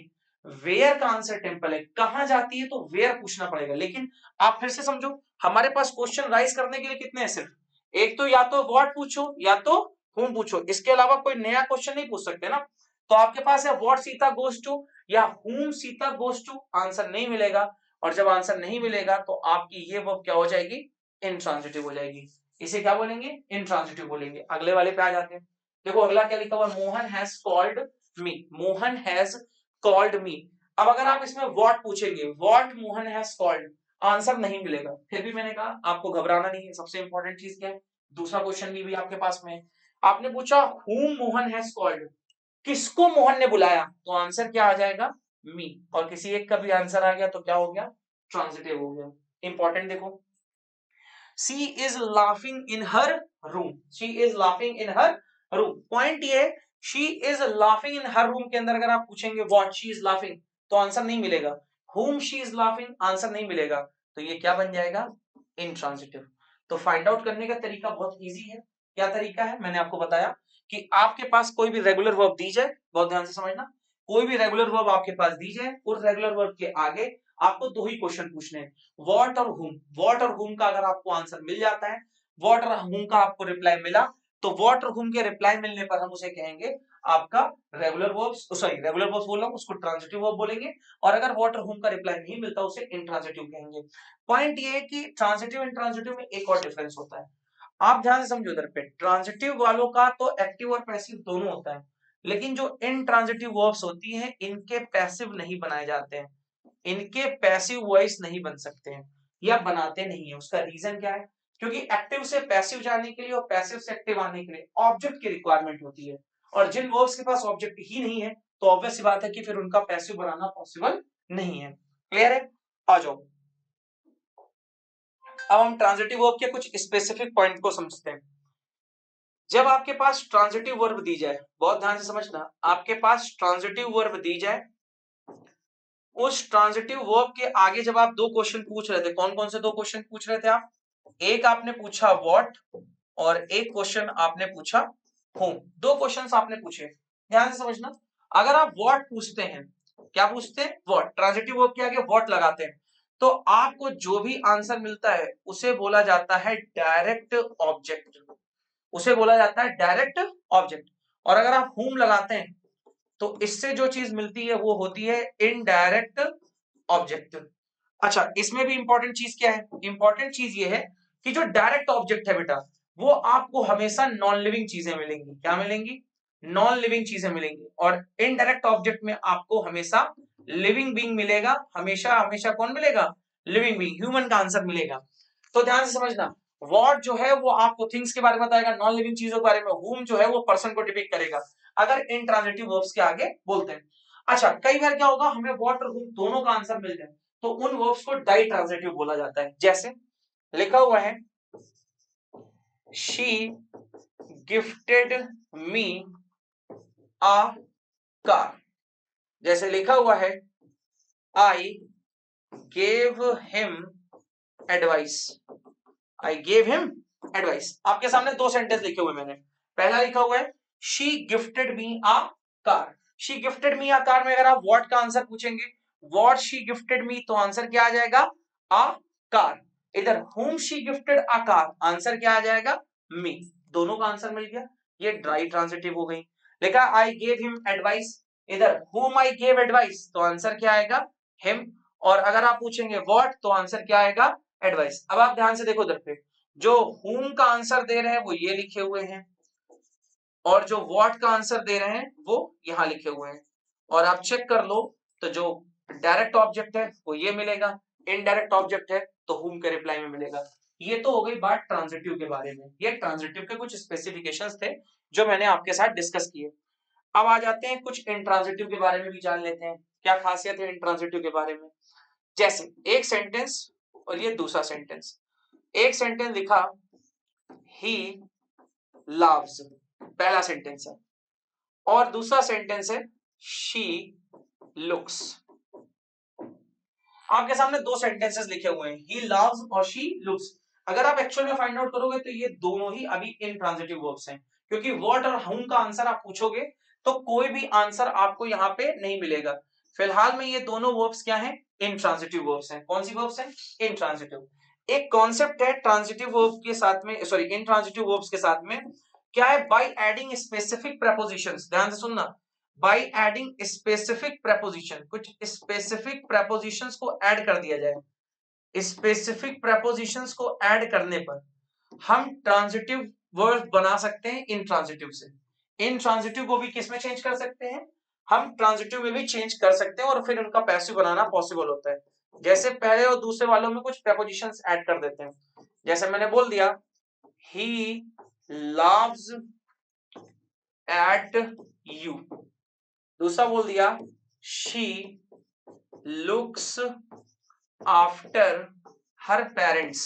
वेयर का आंसर टेम्पल है। कहां जाती है तो वेयर पूछना पड़ेगा। लेकिन आप फिर से समझो, हमारे पास क्वेश्चन राइज करने के लिए कितने हैं? सिर्फ एक, तो या तो व्हाट पूछो या तो whom पूछो, इसके अलावा कोई नया क्वेश्चन नहीं पूछ सकते ना। तो आपके पास है व्हाट सीता गोज टू या whom Sita goes to, answer नहीं मिलेगा। और जब आंसर नहीं मिलेगा तो आपकी ये वर्ब क्या हो जाएगी? इनट्रांजिटिव हो जाएगी। इसे क्या बोलेंगे? इनट्रांजिटिव बोलेंगे। अगले वाले पे आ जाते हैं। देखो अगला क्या लिखा हुआ है, Mohan has called me, Mohan has called me. अब अगर आप इसमें व्हाट पूछेंगे, what Mohan has called, answer नहीं मिलेगा। फिर भी मैंने कहा आपको घबराना नहीं है। सबसे इंपॉर्टेंट चीज क्या है, दूसरा क्वेश्चन भी आपके पास में है। आपने पूछा whom मोहन हैज कॉल्ड, किसको मोहन ने बुलाया, तो आंसर क्या आ जाएगा? मी। और किसी एक का भी आंसर आ गया तो क्या हो गया? ट्रांजिटिव हो गया। इंपॉर्टेंट देखो, she is laughing in her room, she is laughing in her room. Point ये है, she is laughing in her room के अंदर अगर आप पूछेंगे व्हाट शी इज लाफिंग, तो आंसर नहीं मिलेगा। whom she is laughing, answer नहीं मिलेगा। तो ये क्या बन जाएगा? इनट्रांजिटिव। तो फाइंड आउट करने का तरीका बहुत इजी है। क्या तरीका है? मैंने आपको बताया कि आपके पास कोई भी रेगुलर वर्ब दी जाए, बहुत ध्यान से समझना, कोई भी रेगुलर वर्ब आपके पास दी जाए, उस रेगुलर वर्ब के आगे आपको दो ही क्वेश्चन पूछने हैं, व्हाट और whom। व्हाट और whom का अगर आपको आंसर मिल जाता है, व्हाट और whom का आपको रिप्लाई मिला, तो व्हाट और whom के रिप्लाई मिलने पर हम उसे कहेंगे आपका regular verb, sorry regular verb बोल रहा हूं, उसको ट्रांजिटिव वर्ब बोलेंगे। और अगर व्हाट और whom का रिप्लाई नहीं मिलता, उसे इंट्रांजिटिव कहेंगे। पॉइंट ये है कि ट्रांजिटिव इंट्रांजिटिव में एक और डिफरेंस होता है, आप ध्यान से समझो इधर पे। ट्रांजिटिव वालों का तो एक्टिव और पैसिव दोनों होता है, लेकिन जो इनट्रांजिटिव वर्ब्स होती हैं इनके पैसिव नहीं बनाए जाते हैं, इनके पैसिव वॉइस नहीं बन सकते हैं या बनाते नहीं है। उसका रीजन क्या है? क्योंकि एक्टिव से पैसिव जाने के लिए और पैसिव से एक्टिव आने के लिए ऑब्जेक्ट की रिक्वायरमेंट होती है, और जिन वर्ब्स के पास ऑब्जेक्ट ही नहीं है तो ऑब्वियस सी बात है कि फिर उनका पैसिव बनाना पॉसिबल नहीं है। क्लियर है? आ जाओ, अब हम ट्रांजिटिव वर्ब के कुछ स्पेसिफिक पॉइंट को समझते हैं। जब आपके पास ट्रांजिटिव वर्ब दी जाए, बहुत ध्यान से समझना, आपके पास ट्रांजिटिव वर्ब दी जाए, उस ट्रांजिटिव वर्ब के आगे जब आप दो क्वेश्चन पूछ रहे थे, कौन कौन से दो क्वेश्चन पूछ रहे थे आप? एक आपने पूछा व्हाट और एक क्वेश्चन आपने पूछा होम। दो क्वेश्चंस आपने पूछे, ध्यान से समझना। अगर आप व्हाट पूछते हैं, क्या पूछते हैं? व्हाट। ट्रांजिटिव वर्ब के आगे व्हाट लगाते हैं तो आपको जो भी आंसर मिलता है उसे बोला जाता है डायरेक्ट ऑब्जेक्ट, उसे बोला जाता है डायरेक्ट ऑब्जेक्ट। और अगर आप होम लगाते हैं तो इससे जो चीज मिलती है वो होती है इनडायरेक्ट ऑब्जेक्ट। अच्छा, इसमें भी इंपॉर्टेंट चीज क्या है? इंपॉर्टेंट चीज ये है कि जो डायरेक्ट ऑब्जेक्ट है बेटा, वो आपको हमेशा नॉन लिविंग चीजें मिलेंगी। क्या मिलेंगी? नॉन लिविंग चीजें मिलेंगी। और इनडायरेक्ट ऑब्जेक्ट में आपको हमेशा लिविंग बीइंग मिलेगा। हमेशा हमेशा कौन मिलेगा? लिविंग बीइंग, ह्यूमन का आंसर मिलेगा। तो ध्यान से समझना, व्हाट जो है वो आपको थिंग्स के बारे में बताएगा, नॉन लिविंग चीजों के बारे में। होम जो है वो पर्सन को डिपिक्ट करेगा अगर इंट्रांजिटिव वर्ब्स के आगे बोलते हैं। अच्छा, कई बार क्या होगा, हमें व्हाट और होम दोनों का आंसर मिल जाए तो उन वर्ब्स को डाई ट्रांजिटिव बोला जाता है। जैसे लिखा हुआ है she gifted me a car, जैसे लिखा हुआ है I gave him advice, I gave him advice. आपके सामने दो सेंटेंस लिखे हुए मैंने। पहला लिखा हुआ है she gifted me a car. She gifted me a car में अगर आप व्हाट का आंसर पूछेंगे, व्हाट शी गिफ्टेड मी, तो आंसर क्या आ जाएगा? A car. इधर whom she gifted a car, answer क्या आ जाएगा? me। दोनों का आंसर मिल गया। ये ड्राई ट्रांजिटिव हो गई। लिखा आई गेव हिम एडवाइस, इधर whom I gave advice, तो आंसर क्या आएगा? him। और अगर आप पूछेंगे व्हाट तो आंसर क्या आएगा? एडवाइस। अब आप ध्यान से देखो इधर पे, जो whom का आंसर दे रहे हैं वो ये लिखे हुए हैं और जो व्हाट का आंसर दे रहे हैं वो यहां लिखे हुए हैं। और आप चेक कर लो तो जो डायरेक्ट ऑब्जेक्ट है वो ये मिलेगा, इनडायरेक्ट ऑब्जेक्ट है तो whom के रिप्लाई में मिलेगा। ये तो हो गई बात ट्रांजिटिव के बारे में। ये ट्रांजिटिव के कुछ स्पेसिफिकेशंस थे जो मैंने आपके साथ डिस्कस किए। अब आ जाते हैं कुछ इंट्रांजिटिव के बारे में भी जान लेते हैं, क्या खासियत है इंट्रांजिटिव के बारे में। जैसे एक सेंटेंस और ये दूसरा सेंटेंस। एक सेंटेंस लिखा ही लव्स, पहला सेंटेंस है, और दूसरा सेंटेंस है शी लुक्स। आपके सामने दो सेंटेंसेस लिखे हुए हैं, ही लव्स और शी लुक्स। अगर आप एक्चुअल में फाइंड आउट करोगे तो ये दोनों ही अभी इनट्रांजिटिव वर्ब्स हैं, क्योंकि व्हाट और हुम का आंसर आप पूछोगे तो कोई भी आंसर आपको यहाँ पे नहीं मिलेगा। फिलहाल में ये दोनों वर्ब्स क्या हैं? इनट्रांजिटिव वर्ब्स हैं। कौन सी वर्ब्स हैं? इनट्रांजिटिव। एक कॉन्सेप्ट है ट्रांजिटिव वर्ब के साथ में, सॉरी इनट्रांजिटिव वर्ब्स के साथ में, क्या है? Bye adding specific prepositions. ध्यान से सुनना, बाय एडिंग स्पेसिफिक प्रेपोजिशन, कुछ स्पेसिफिक प्रेपोजिशंस को ऐड कर दिया जाए। स्पेसिफिक प्रेपोजिशंस को ऐड करने पर हम ट्रांजिटिव वर्ब बना सकते हैं इनट्रांजिटिव से। इनट्रांजिटिव को भी किस में चेंज कर सकते हैं? हम ट्रांजिटिव में भी चेंज कर सकते हैं और फिर उनका पैसिव बनाना पॉसिबल होता है। जैसे पहले और दूसरे वालों में कुछ प्रेपोजिशंस ऐड कर देते हैं। जैसे मैंने बोल दिया ही लव्स एट यू, दूसरा बोल दिया she looks after her parents.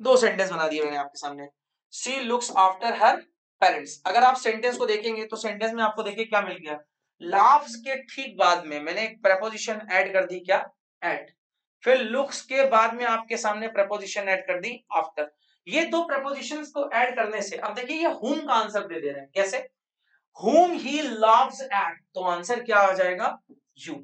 दो सेंटेंस बना दिए मैंने आपके सामने, she looks after her parents. अगर आप सेंटेंस को देखेंगे तो सेंटेंस में आपको देखिए क्या मिल गया, लव्स के ठीक बाद में मैंने एक प्रेपोजिशन ऐड कर दी, क्या? एट। फिर लुक्स के बाद में आपके सामने प्रेपोजिशन ऐड कर दी आफ्टर। ये दो प्रेपोजिशंस को ऐड करने से अब देखिए ये whom का आंसर दे रहे हैं। कैसे? whom he loves at, तो आंसर क्या आ जाएगा? you।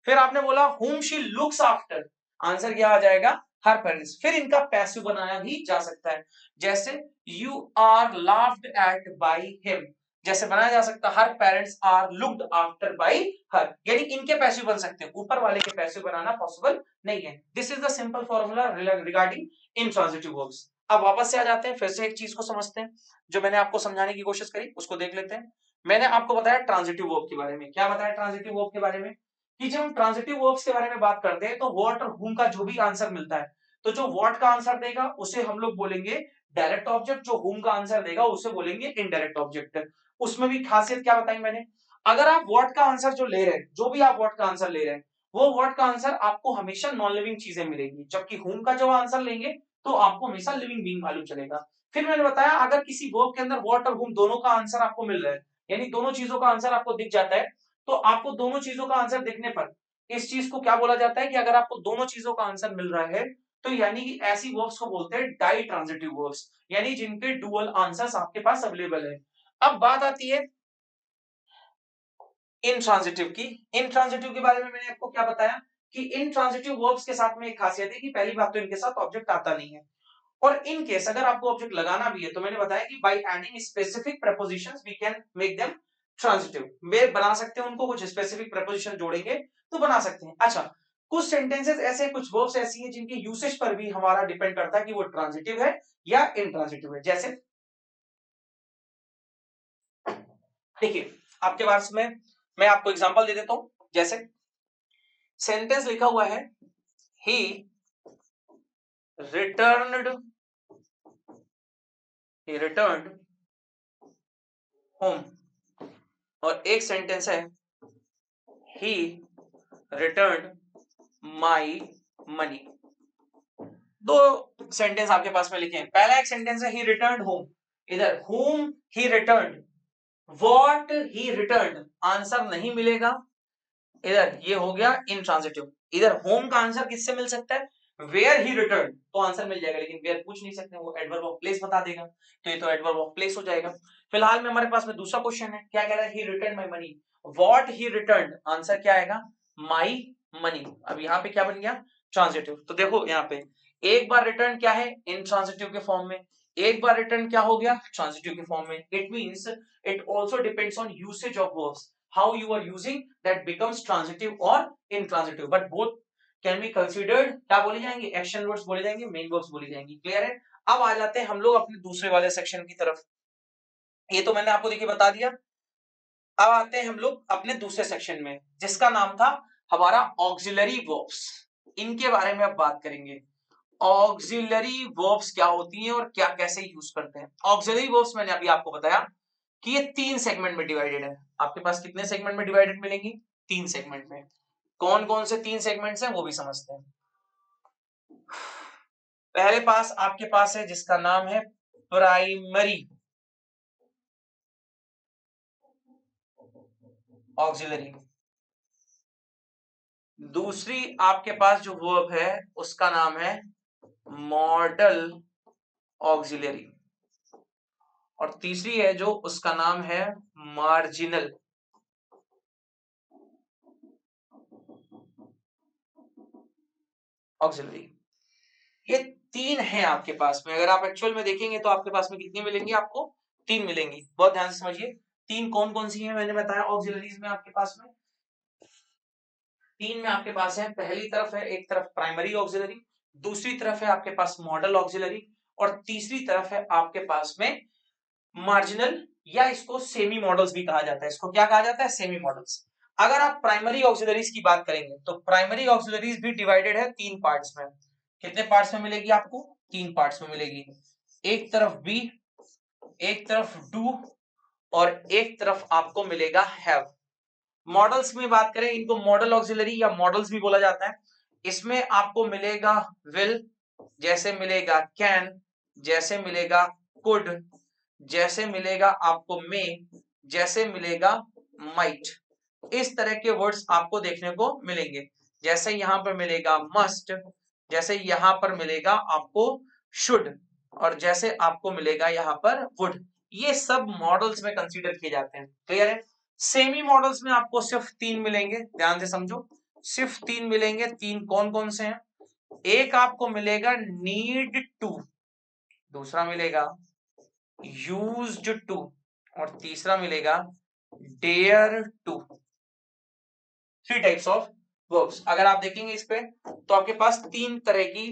फिर आपने बोला whom she looks after, answer क्या आ जाएगा? हर पेरेंट्स। फिर इनका पैसिव बनाया भी जा सकता है, जैसे you are laughed at by him, जैसे बनाया जा सकता है her parents are looked after by her, यानी इनके पैसिव बन सकते हैं, ऊपर वाले के पैसिव बनाना पॉसिबल नहीं है। This is the simple formula regarding intransitive verbs. अब वापस से आ जाते हैं, फिर से एक चीज को समझते हैं जो मैंने आपको समझाने की कोशिश करी, उसको देख लेते हैं। मैंने आपको बताया ट्रांजिटिव वर्ब के बारे में। क्या बताया ट्रांजिटिव वर्ब के बारे में? कि जब हम ट्रांजिटिव वर्ब्स के बारे में बात करते हैं तो व्हाट और हुम का जो भी आंसर मिलता है, तो जो व्हाट का आंसर देगा उसे हम लोग बोलेंगे डायरेक्ट ऑब्जेक्ट, जो हुम का आंसर देगा उसे बोलेंगे इनडायरेक्ट ऑब्जेक्ट। उसमें भी खासियत क्या बताई मैंने, अगर आप व्हाट का आंसर जो ले रहे हैं, जो भी आप व्हाट का आंसर ले रहे हैं, वो व्हाट का आंसर आपको हमेशा नॉन लिविंग चीजें मिलेगी, जबकि हुम का जो आंसर लेंगे तो आपको हमेशा लिविंग बीइंग मालूम चलेगा। फिर मैंने बताया अगर किसी वर्ब के अंदर व्हाट और whom दोनों का आंसर आपको मिल रहा है, यानी दोनों चीजों का आंसर आपको दिख जाता है, तो आपको दोनों चीजों का आंसर दिखने पर इस चीज को क्या बोला जाता है कि अगर आपको दोनों चीजों का आंसर मिल रहा है तो यानी कि ऐसी वर्ब्स को बोलते हैं डाई ट्रांजिटिव वर्ब्स, यानी जिनके डुअल आंसर्स आपके पास अवेलेबल है। अब बात आती है इनट्रांजिटिव की। इनट्रांजिटिव के बारे में मैंने आपको क्या बताया कि इनट्रांजिटिव वर्ब्स के साथ में एक खासियत है कि पहली बात तो इनके साथ ऑब्जेक्ट आता नहीं है, और इन केस अगर आपको ऑब्जेक्ट लगाना भी है तो मैंने बताया कि by adding specific prepositions we can make them transitive. वे बना सकते हैं उनको, कुछ स्पेसिफिक प्रीपोजिशन जोड़ेंगे तो बना सकते हैं। अच्छा, कुछ सेंटेंसेस ऐसे, कुछ वर्ब्स ऐसी हैं जिनके यूसेज पर भी हमारा डिपेंड करता है कि वो ट्रांजिटिव है या इनट्रांजिटिव है। जैसे देखिए आपके पास में मैं आपको एग्जांपल दे देता हूं। जैसे सेंटेंस लिखा हुआ है ही रिटर्न्ड होम, और एक सेंटेंस है ही रिटर्न्ड माई मनी। दो सेंटेंस आपके पास में लिखे हैं। पहला एक सेंटेंस है ही रिटर्न्ड होम, इधर home he returned, what he returned answer नहीं मिलेगा, इधर ये हो गया इनट्रांजिटिव। इधर होम का आंसर किससे मिल सकता है, वेयर ही रिटर्न, तो आंसर मिल जाएगा, लेकिन वेयर पूछ नहीं सकते, वो एडवर्ब ऑफ प्लेस बता देगा, तो ये तो एडवर्ब ऑफ प्लेस हो जाएगा। फिलहाल में हमारे पास में दूसरा क्वेश्चन है, क्या कह रहा है he return my money, what he return answer क्या आएगा माई मनी। अब यहाँ पे क्या बन गया ट्रांजिटिव। तो देखो यहाँ पे एक बार रिटर्न क्या है इनट्रांजिटिव के फॉर्म में, एक बार रिटर्न क्या हो गया ट्रांजिटिव के फॉर्म में। It means it also depends on usage of verbs, how you are using that becomes transitive or intransitive, but both can be considered क्या बोले जाएंगे एक्शन वर्ड्स बोले जाएंगे, मेन वर्ड्स बोली जाएंगी। क्लियर है। अब आ जाते हैं हम लोग अपने दूसरे वाले सेक्शन की तरफ। ये तो मैंने आपको देखिए बता दिया। अब आते हैं हम लोग अपने दूसरे सेक्शन में जिसका नाम था हमारा ऑक्सिलरी वर्ब्स। इनके बारे में अब बात करेंगे। ऑक्सिलरी वर्ब्स क्या होती हैं और क्या कैसे यूज करते हैं। ऑक्सिलरी वर्ब्स मैंने अभी आपको बताया कि ये 3 सेगमेंट में डिवाइडेड है। आपके पास कितने सेगमेंट में डिवाइडेड मिलेंगी, 3 सेगमेंट में। कौन कौन से 3 सेगमेंट्स हैं वो भी समझते हैं। पहले पास आपके पास है जिसका नाम है प्राइमरी ऑक्सिलरी। दूसरी आपके पास जो वर्ब है उसका नाम है मॉडल ऑक्सिलरी, और तीसरी है जो उसका नाम है मार्जिनल ऑक्सिलरी। ये 3 हैं आपके पास में। अगर आप एक्चुअल में देखेंगे तो आपके पास में कितनी मिलेंगी, आपको 3 मिलेंगी। बहुत ध्यान से समझिए। 3 कौन कौन सी हैं मैंने बताया ऑक्सिलरीज में आपके पास में। 3 में आपके पास है, पहली तरफ है एक तरफ प्राइमरी ऑक्सिलरी, दूसरी तरफ है आपके पास मॉडल ऑक्सिलरी, और तीसरी तरफ है आपके पास में मार्जिनल, या इसको सेमी मॉडल्स भी कहा जाता है। इसको क्या कहा जाता है सेमी मॉडल्स। अगर आप प्राइमरी ऑक्सिलरीज की बात करेंगे तो प्राइमरी ऑक्सिलरीज भी डिवाइडेड है 3 पार्ट्स में। कितने पार्ट्स में मिलेगी आपको, 3 पार्ट्स में मिलेगी। एक तरफ बी, एक तरफ डू, और एक तरफ आपको मिलेगा हैव। मॉडल्स में बात करें इनको मॉडल ऑक्सिलरी या मॉडल्स भी बोला जाता है। इसमें आपको मिलेगा विल, जैसे मिलेगा कैन, जैसे मिलेगा कुड, जैसे मिलेगा आपको मे, जैसे मिलेगा माइट। इस तरह के वर्ड्स आपको देखने को मिलेंगे। जैसे यहां पर मिलेगा मस्ट, जैसे यहां पर मिलेगा आपको शुड, और जैसे आपको मिलेगा यहां पर वुड। ये सब मॉडल्स में कंसीडर किए जाते हैं। क्लियर है। सेमी मॉडल्स में आपको सिर्फ 3 मिलेंगे, ध्यान से समझो, सिर्फ 3 मिलेंगे। 3 कौन कौन से हैं, एक आपको मिलेगा नीड टू, दूसरा मिलेगा यूज्ड टू, और तीसरा मिलेगा dare to. 3 types of verbs. अगर आप देखेंगे इस पे तो आपके पास 3 तरह की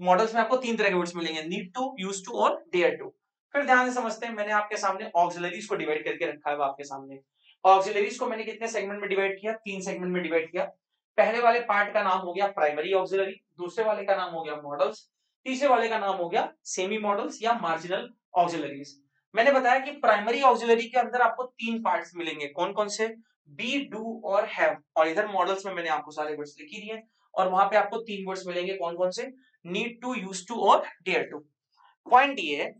मॉडल्स में आपको 3 तरह के वर्ड्स मिलेंगे, नीड टू, यूज टू और डेयर टू। फिर ध्यान से समझते हैं। मैंने आपके सामने ऑक्सिलरीज को डिवाइड करके रखा है आपके सामने। ऑक्सिलरीज को मैंने कितने सेगमेंट में डिवाइड किया, 3 सेगमेंट में डिवाइड किया। पहले वाले पार्ट का नाम हो गया प्राइमरी ऑक्सिलरी, दूसरे वाले का नाम हो गया मॉडल्स, तीसरे वाले का नाम हो गया सेमी मॉडल्स या मार्जिनल ऑक्सिलरीज। मैंने बताया कि प्राइमरी ऑक्सिलरी के अंदर आपको 3 पार्ट्स मिलेंगे, कौन कौन से, बी, डू और हैव। और इधर मॉडल्स में मैंने आपको सारे वर्ड्स लिख ही दिए, और वहां पे आपको 3 वर्ड्स मिलेंगे, कौन कौन से, नीड टू, यूज टू और डेयर टू। पॉइंट ये है,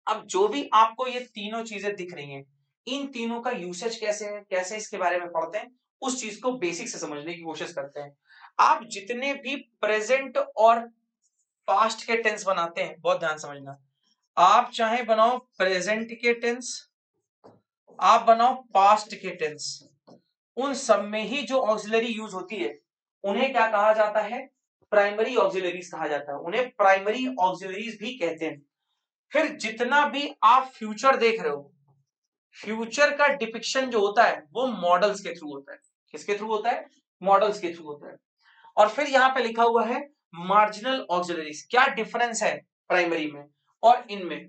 अब जो भी आपको ये तीनों चीजें दिख रही हैं, इन तीनों का यूसेज कैसे है, कैसे इसके बारे में पढ़ते हैं, उस चीज को बेसिक से समझने की कोशिश करते हैं। आप जितने भी प्रेजेंट और पास्ट के टेंस बनाते हैं, बहुत ध्यान समझना, आप चाहे बनाओ प्रेजेंट के टेंस, आप बनाओ पास्ट के टेंस, उन सब में ही जो ऑक्सिलरी यूज होती है उन्हें क्या कहा जाता है, प्राइमरी ऑक्सिलरीज कहा जाता है, उन्हें प्राइमरी ऑक्सिलरीज भी कहते हैं। फिर जितना भी आप फ्यूचर देख रहे हो, फ्यूचर का डिपिक्शन जो होता है वो मॉडल्स के थ्रू होता है। किसके थ्रू होता है, मॉडल्स के थ्रू होता है। और फिर यहां पे लिखा हुआ है मार्जिनल ऑक्सिलरीज, क्या डिफरेंस है प्राइमरी में और इनमें।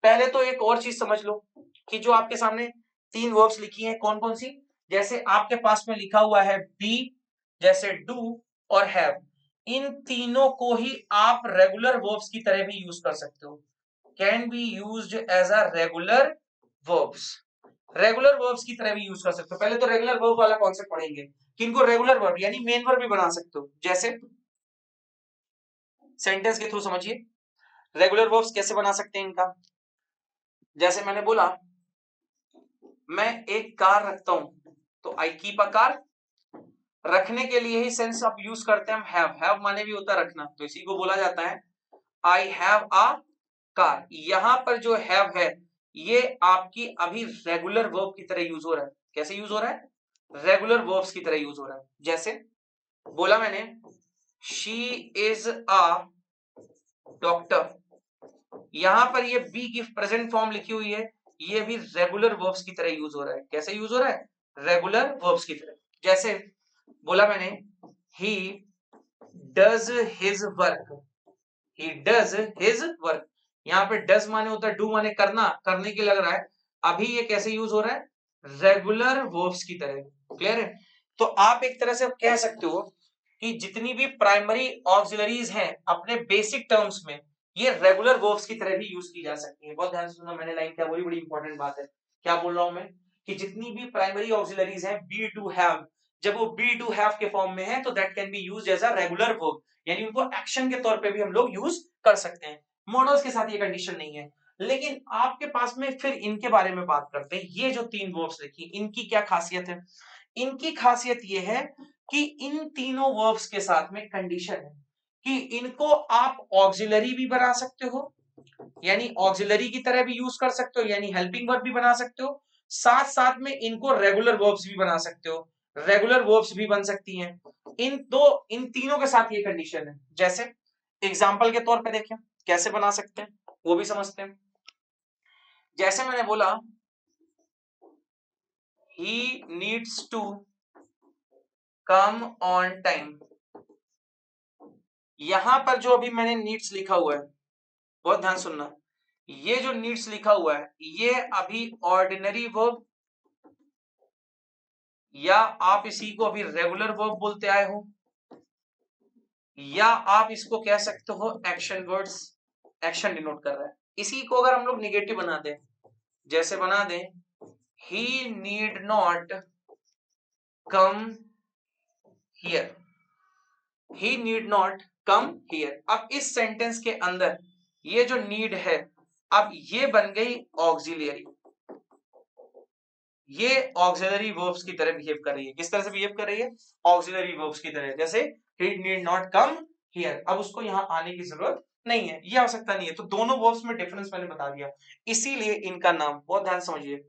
पहले तो एक और चीज समझ लो कि जो आपके सामने तीन वर्ब्स लिखी हैं कौन कौन सी, जैसे आपके पास में लिखा हुआ है बी, जैसे डू और हैव, इन तीनों को ही आप रेगुलर वर्ब्स की तरह भी यूज कर सकते हो, can be used as a regular verbs, regular verbs की तरह भी यूज कर सकते हो। पहले तो रेगुलर वर्ब वाला कॉन्सेप्ट पढ़ेंगे कि इनको रेगुलर वर्ब यानी मेन वर्ब भी बना सकते हो। जैसे सेंटेंस के थ्रू समझिए रेगुलर वर्ब्स कैसे बना सकते हैं इनका। जैसे मैंने बोला मैं एक कार रखता हूं, तो आई कीप अ कार, रखने के लिए ही सेंस आप यूज करते हैं हम हैव माने भी होता है रखना, तो इसी को बोला जाता है आई हैव अ कार। यहां पर जो हैव है ये आपकी अभी रेगुलर वर्ब की तरह यूज हो रहा है। कैसे यूज हो रहा है, रेगुलर वर्ब्स की तरह यूज हो रहा है। जैसे बोला मैंने शी इज अ डॉक्टर, यहां पर ये बी की प्रेजेंट फॉर्म लिखी हुई है, ये भी रेगुलर वर्ब्स की तरह यूज हो रहा है। कैसे यूज हो रहा है, रेगुलर वर्ब्स की तरह। जैसे बोला मैंने he does his work, he does his work, यहां पे डज माने होता है डू माने करना, करने के लग रहा है, अभी ये कैसे यूज हो रहा है, रेगुलर वर्ब्स की तरह। क्लियर है। तो आप एक तरह से कह सकते हो कि जितनी भी प्राइमरी ऑक्सिलरीज हैं अपने बेसिक टर्म्स में ये रेगुलर वर्ब्स की तरह भी यूज की जा सकती है। बहुत ध्यान से सुनना, मैंने लाइन क्या बोली, बड़ी इंपॉर्टेंट बात है। क्या बोल रहा हूं मैं कि जितनी भी प्राइमरी ऑक्सिलरीज हैं बी टू हैव, जब वो बी टू हैव के फॉर्म में है तो that can be used as a regular verb, यानी उनको एक्शन के तौर पे भी हम लोग यूज कर सकते हैं। मॉडल्स के साथ ये कंडीशन नहीं है। लेकिन आपके पास में फिर इनके बारे में बात करते हैं, ये जो तीन वर्ब्स लिखी इनकी क्या खासियत है। इनकी खासियत ये है कि इन तीनों वर्ब्स के साथ में कंडीशन है कि इनको आप ऑक्सिलरी भी बना सकते हो, यानी ऑक्सिलरी की तरह भी यूज कर सकते हो, यानी हेल्पिंग वर्ब भी बना सकते हो, साथ साथ में इनको रेगुलर वर्ब्स भी बना सकते हो, रेगुलर वर्ब्स भी बन सकती हैं। इन तीनों के साथ ये कंडीशन है। जैसे एग्जांपल के तौर पे देखें कैसे बना सकते हैं वो भी समझते हैं। जैसे मैंने बोला he needs to come on time, यहां पर जो अभी मैंने नीड्स लिखा हुआ है, बहुत ध्यान सुनना, ये जो नीड्स लिखा हुआ है ये अभी ऑर्डिनरी वर्ब या आप इसी को अभी रेगुलर वर्ब बोलते आए हो, या आप इसको कह सकते हो एक्शन वर्ड्स, एक्शन डिनोट कर रहा है। इसी को अगर हम लोग निगेटिव बना दें, जैसे बना दें he need not come here, he need not come here. अब इस सेंटेंस के अंदर ये जो नीड है अब ये बन गई ऑक्सिलियरी, ये ऑक्सिलरी वर्ब्स की तरह बिहेव कर रही है। किस तरह से बिहेव कर रही है, ऑक्सिलरी वर्ब्स की तरह। जैसे ही नीड नॉट कम हियर, अब उसको यहां आने की जरूरत नहीं है, ये आवश्यकता नहीं है। तो दोनों वर्ब्स में डिफरेंस मैंने बता दिया। इसीलिए इनका नाम, बहुत ध्यान समझिए,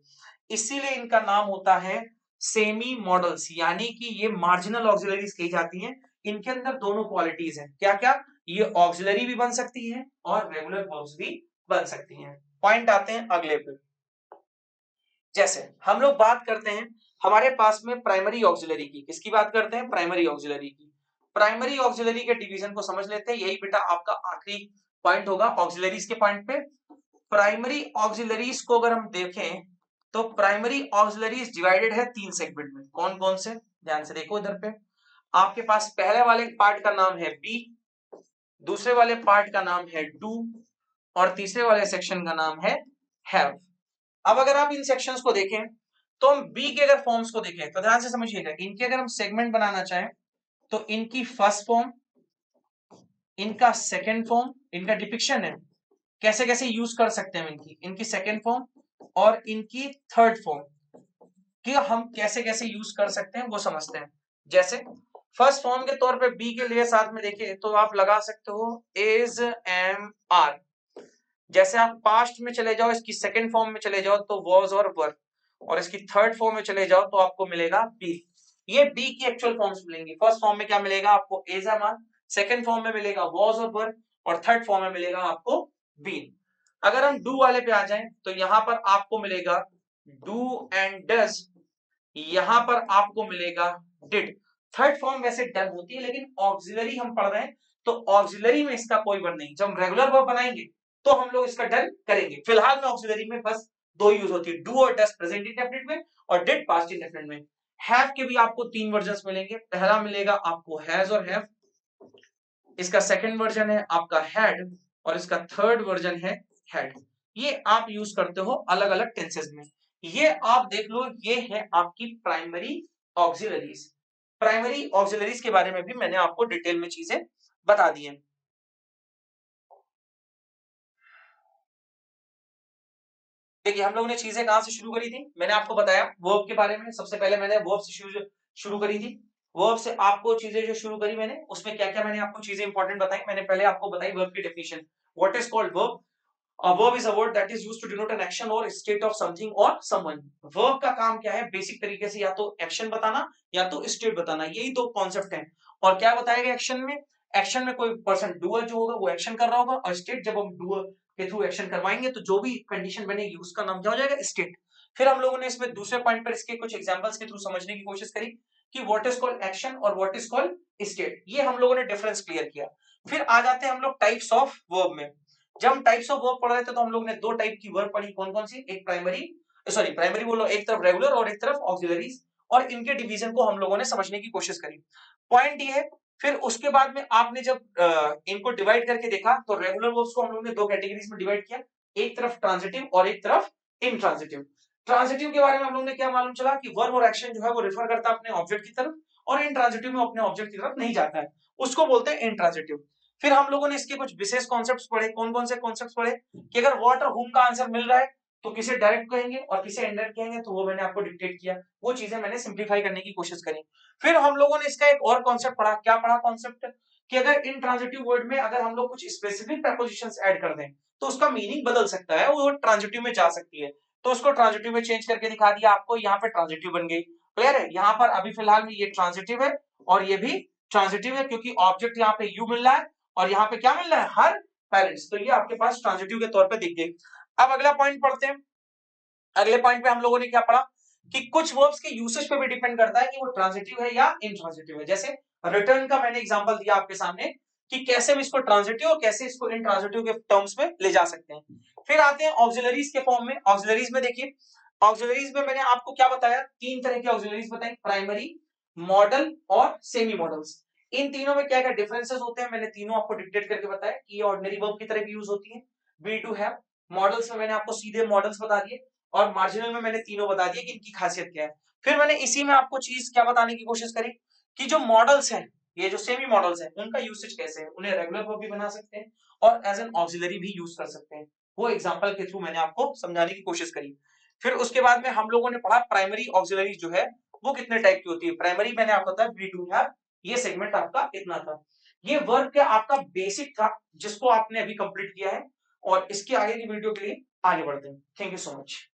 इसीलिए इनका नाम होता है सेमी मॉडल्स, यानी कि ये मार्जिनल ऑक्सिलरीज कही जाती हैं। इनके अंदर दोनों क्वालिटीज हैं, क्या क्या, ये ऑक्सिलरी भी बन सकती है और रेगुलर वर्ब्स भी बन सकती हैं। पॉइंट आते हैं अगले पे। जैसे हम लोग बात करते हैं हमारे पास में प्राइमरी ऑक्सिलरी की, किसकी बात करते हैं, प्राइमरी ऑक्सिलरी की। प्राइमरी ऑक्सिलरी के डिवीजन को समझ लेते हैं, यही बेटा आपका आखिरी पॉइंट होगा ऑक्सिलरीज के पॉइंट पे। प्राइमरी ऑक्सिलरीज को अगर हम देखें तो प्राइमरी ऑक्सिलरीज डिवाइडेड है तीन सेगमेंट में। कौन कौन से, ध्यान से देखो इधर पे। आपके पास पहले वाले पार्ट का नाम है बी, दूसरे वाले पार्ट का नाम है डू, और तीसरे वाले सेक्शन का नाम है हैव। अब अगर आप इन सेक्शंस को देखें तो हम बी के अगर फॉर्म्स को देखें तो ध्यान से समझिएगा, इनके अगर हम सेगमेंट बनाना चाहें तो इनकी फर्स्ट फॉर्म, इनका सेकंड फॉर्म, इनका डिपिक्शन है कैसे कैसे यूज कर सकते हैं इनकी सेकेंड फॉर्म और इनकी थर्ड फॉर्म कि हम कैसे कैसे यूज कर सकते हैं वो समझते हैं। जैसे फर्स्ट फॉर्म के तौर पे बी के लिए साथ में देखिए तो आप लगा सकते हो इज एम आर। जैसे आप पास्ट में चले जाओ, इसकी सेकेंड फॉर्म में चले जाओ तो वॉज और वर, और इसकी थर्ड फॉर्म में चले जाओ तो आपको मिलेगा बी। ये बी की एक्चुअल फॉर्म्स मिलेंगी। फर्स्ट फॉर्म में क्या मिलेगा आपको is am are, second form में मिलेगा वॉज और वर, और थर्ड फॉर्म में मिलेगा आपको बीन। अगर हम डू वाले पे आ जाएं तो यहां पर आपको मिलेगा डू एंड डज, यहां पर आपको मिलेगा डिड। थर्ड फॉर्म वैसे डन होती है लेकिन ऑक्सिलरी हम पढ़ रहे हैं तो ऑक्सिलरी में इसका कोई वर्ड नहीं। जब हम रेगुलर वर्ब बनाएंगे तो हम लोग इसका डन करेंगे। फिलहाल में ऑक्सिलरी में बस दो यूज होती है, डू और डज प्रेजेंट इंडेफिनिट में और डिड पास्ट इंडेफिनिट में। हैव के भी आपको तीन वर्जन मिलेंगे। पहला मिलेगा आपको हैज और हैव, इसका सेकंड वर्जन है आपका हैड, और इसका थर्ड वर्जन है हैड। ये आप यूज करते हो अलग अलग टेंसेस में। ये आप देख लो, ये है आपकी प्राइमरी ऑक्सिलरीज। प्राइमरी ऑक्सिलरीज के बारे में भी मैंने आपको डिटेल में चीजें बता दी हैं। देखिए हम लोगों ने चीजें कहां से शुरू करी थी, मैंने आपको बताया वर्ब के बारे में। सबसे पहले मैंने वर्ब से शुरू करी थी। वर्ब से आपको चीजें जो शुरू करी मैंने, उसमें क्या क्या मैंने आपको चीजें इंपॉर्टेंट बताई। मैंने पहले आपको बताई वर्ब की definition, what is called verb. A verb is a word that is used to denote an action or state of something or someone. Verb का काम क्या है, बेसिक तरीके से या तो एक्शन बताना या तो स्टेट बताना, यही दो कॉन्सेप्ट हैं। और क्या बताया गया एक्शन में, एक्शन में कोई पर्सन डूअर जो होगा वो एक्शन कर रहा होगा, और स्टेट जब हम डूअर के थ्रू एक्शन करवाएंगे तो जो भी कंडीशन बनेगी उसका नाम क्या हो जाएगा, स्टेट। फिर हम लोगों ने इसमें दूसरे पॉइंट पर इसके कुछ एग्जांपल्स के थ्रू समझने की कोशिश करी कि व्हाट इज कॉल्ड एक्शन और व्हाट इज कॉल्ड स्टेट। ये हम लोगों ने डिफरेंस क्लियर किया। फिर आ जाते हैं हम लोग टाइप्स ऑफ वर्ब में। जब हम टाइप्स ऑफ वर्ब पढ़ रहे थे तो हम लोग ने दो टाइप की वर्ब पढ़ी, कौन कौन सी, एक प्राइमरी, सॉरी प्राइमरी बोलो, एक तरफ रेगुलर और एक तरफ ऑक्सिलरीज, और इनके डिवीजन को हम लोगों ने समझने की कोशिश करी। पॉइंट ये है, फिर उसके बाद में आपने जब इनको डिवाइड करके देखा तो रेगुलर वर्ब्स को हम लोग ने दो कैटेगरीज में डिवाइड किया, एक तरफ ट्रांजिटिव और एक तरफ इंट्रांजिटिव। ट्रांजिटिव के बारे में हम लोग ने क्या मालूम चला कि वर्ब और एक्शन जो है वो रेफर करता है अपने ऑब्जेक्ट की तरफ, और इंट्रांजिटिव में अपने ऑब्जेक्ट की तरफ नहीं जाता है, उसको बोलते हैं इंट्रांजिटिव। फिर हम लोगों ने इसके कुछ विशेष कॉन्सेप्ट्स पढ़े। कौन कौन से कॉन्सेप्ट्स पढ़े कि अगर व्हाट और हुम का आंसर मिल रहा है तो किसे डायरेक्ट कहेंगे और किसे इनडायरेक्ट कहेंगे, तो वो मैंने आपको डिक्टेट किया, वो चीजें मैंने सिंप्लीफाई करने की कोशिश करी। फिर हम लोगों ने इसका एक और कॉन्सेप्ट पढ़ा। क्या पढ़ा कॉन्सेप्ट कि अगर इंट्रांजिटिव वर्ड में अगर हम लोग कुछ स्पेसिफिक प्रपोजिशंस ऐड कर दें तो उसका मीनिंग बदल सकता है, वो ट्रांजिटिव में जा सकती है। तो उसको ट्रांजिटिव में चेंज करके दिखा दिया आपको, यहाँ पे ट्रांजिटिव बन गई। क्लियर है, यहाँ पर अभी फिलहाल में ये ट्रांजिटिव है और ये भी ट्रांजिटिव है, क्योंकि ऑब्जेक्ट यहाँ पे यू मिल रहा है और यहाँ पे क्या मिल रहा है, हर पेरेंट्स। तो ये आपके पास ट्रांजिटिव के तौर पे दिख गई। अब अगला पॉइंट पढ़ते हैं। अगले पॉइंट पे हम लोगों ने क्या पढ़ा कि कुछ वर्ब्स के यूसेज पे भी डिपेंड करता है कि वो ट्रांजिटिव है या इंट्रांजिटिव है। जैसे रिटर्न का मैंने एग्जांपल दिया आपके सामने कि कैसे हम इसको ट्रांजिटिव और कैसे इसको इंट्रांजिटिव के टर्म्स में ले जा सकते हैं। फिर आते हैं ऑक्सिलरीज के फॉर्म में। ऑक्सिलरीज में देखिए, ऑक्सिलरीज में मैंने आपको क्या बताया, तीन तरह की ऑक्सिलरीज बताई, प्राइमरी, मॉडल और सेमी मॉडल्स। इन तीनों में क्या क्या डिफरेंसेस होते हैं मैंने तीनों आपको डिक्टेट करके बताया कि ये ऑर्डिनरी वर्ब की तरह भी यूज होती है, बी टू हैव। मॉडल्स में मैंने आपको सीधे मॉडल्स बता दिए, और मार्जिनल में मैंने तीनों बता दिए कि इनकी खासियत क्या है। फिर मैंने इसी में आपको चीज क्या बताने की कोशिश करी कि जो मॉडल्स हैं, ये जो सेमी मॉडल्स हैं, उनका यूसेज कैसे है, उन्हें रेगुलर वर्ब भी बना सकते हैं और एज एन ऑक्सिलरी भी यूज कर सकते हैं। वो एग्जांपल के थ्रू मैंने आपको समझाने की कोशिश करी। फिर उसके बाद में हम लोगों ने पढ़ा प्राइमरी ऑक्सिलरी जो है वो कितने टाइप की होती है। प्राइमरी मैंने आपको बताया वी डू हैव, ये सेगमेंट आपका इतना था। ये वर्ब का आपका बेसिक था जिसको आपने अभी कंप्लीट किया है, और इसके आगे की वीडियो के लिए आगे बढ़ते हैं। Thank you so much.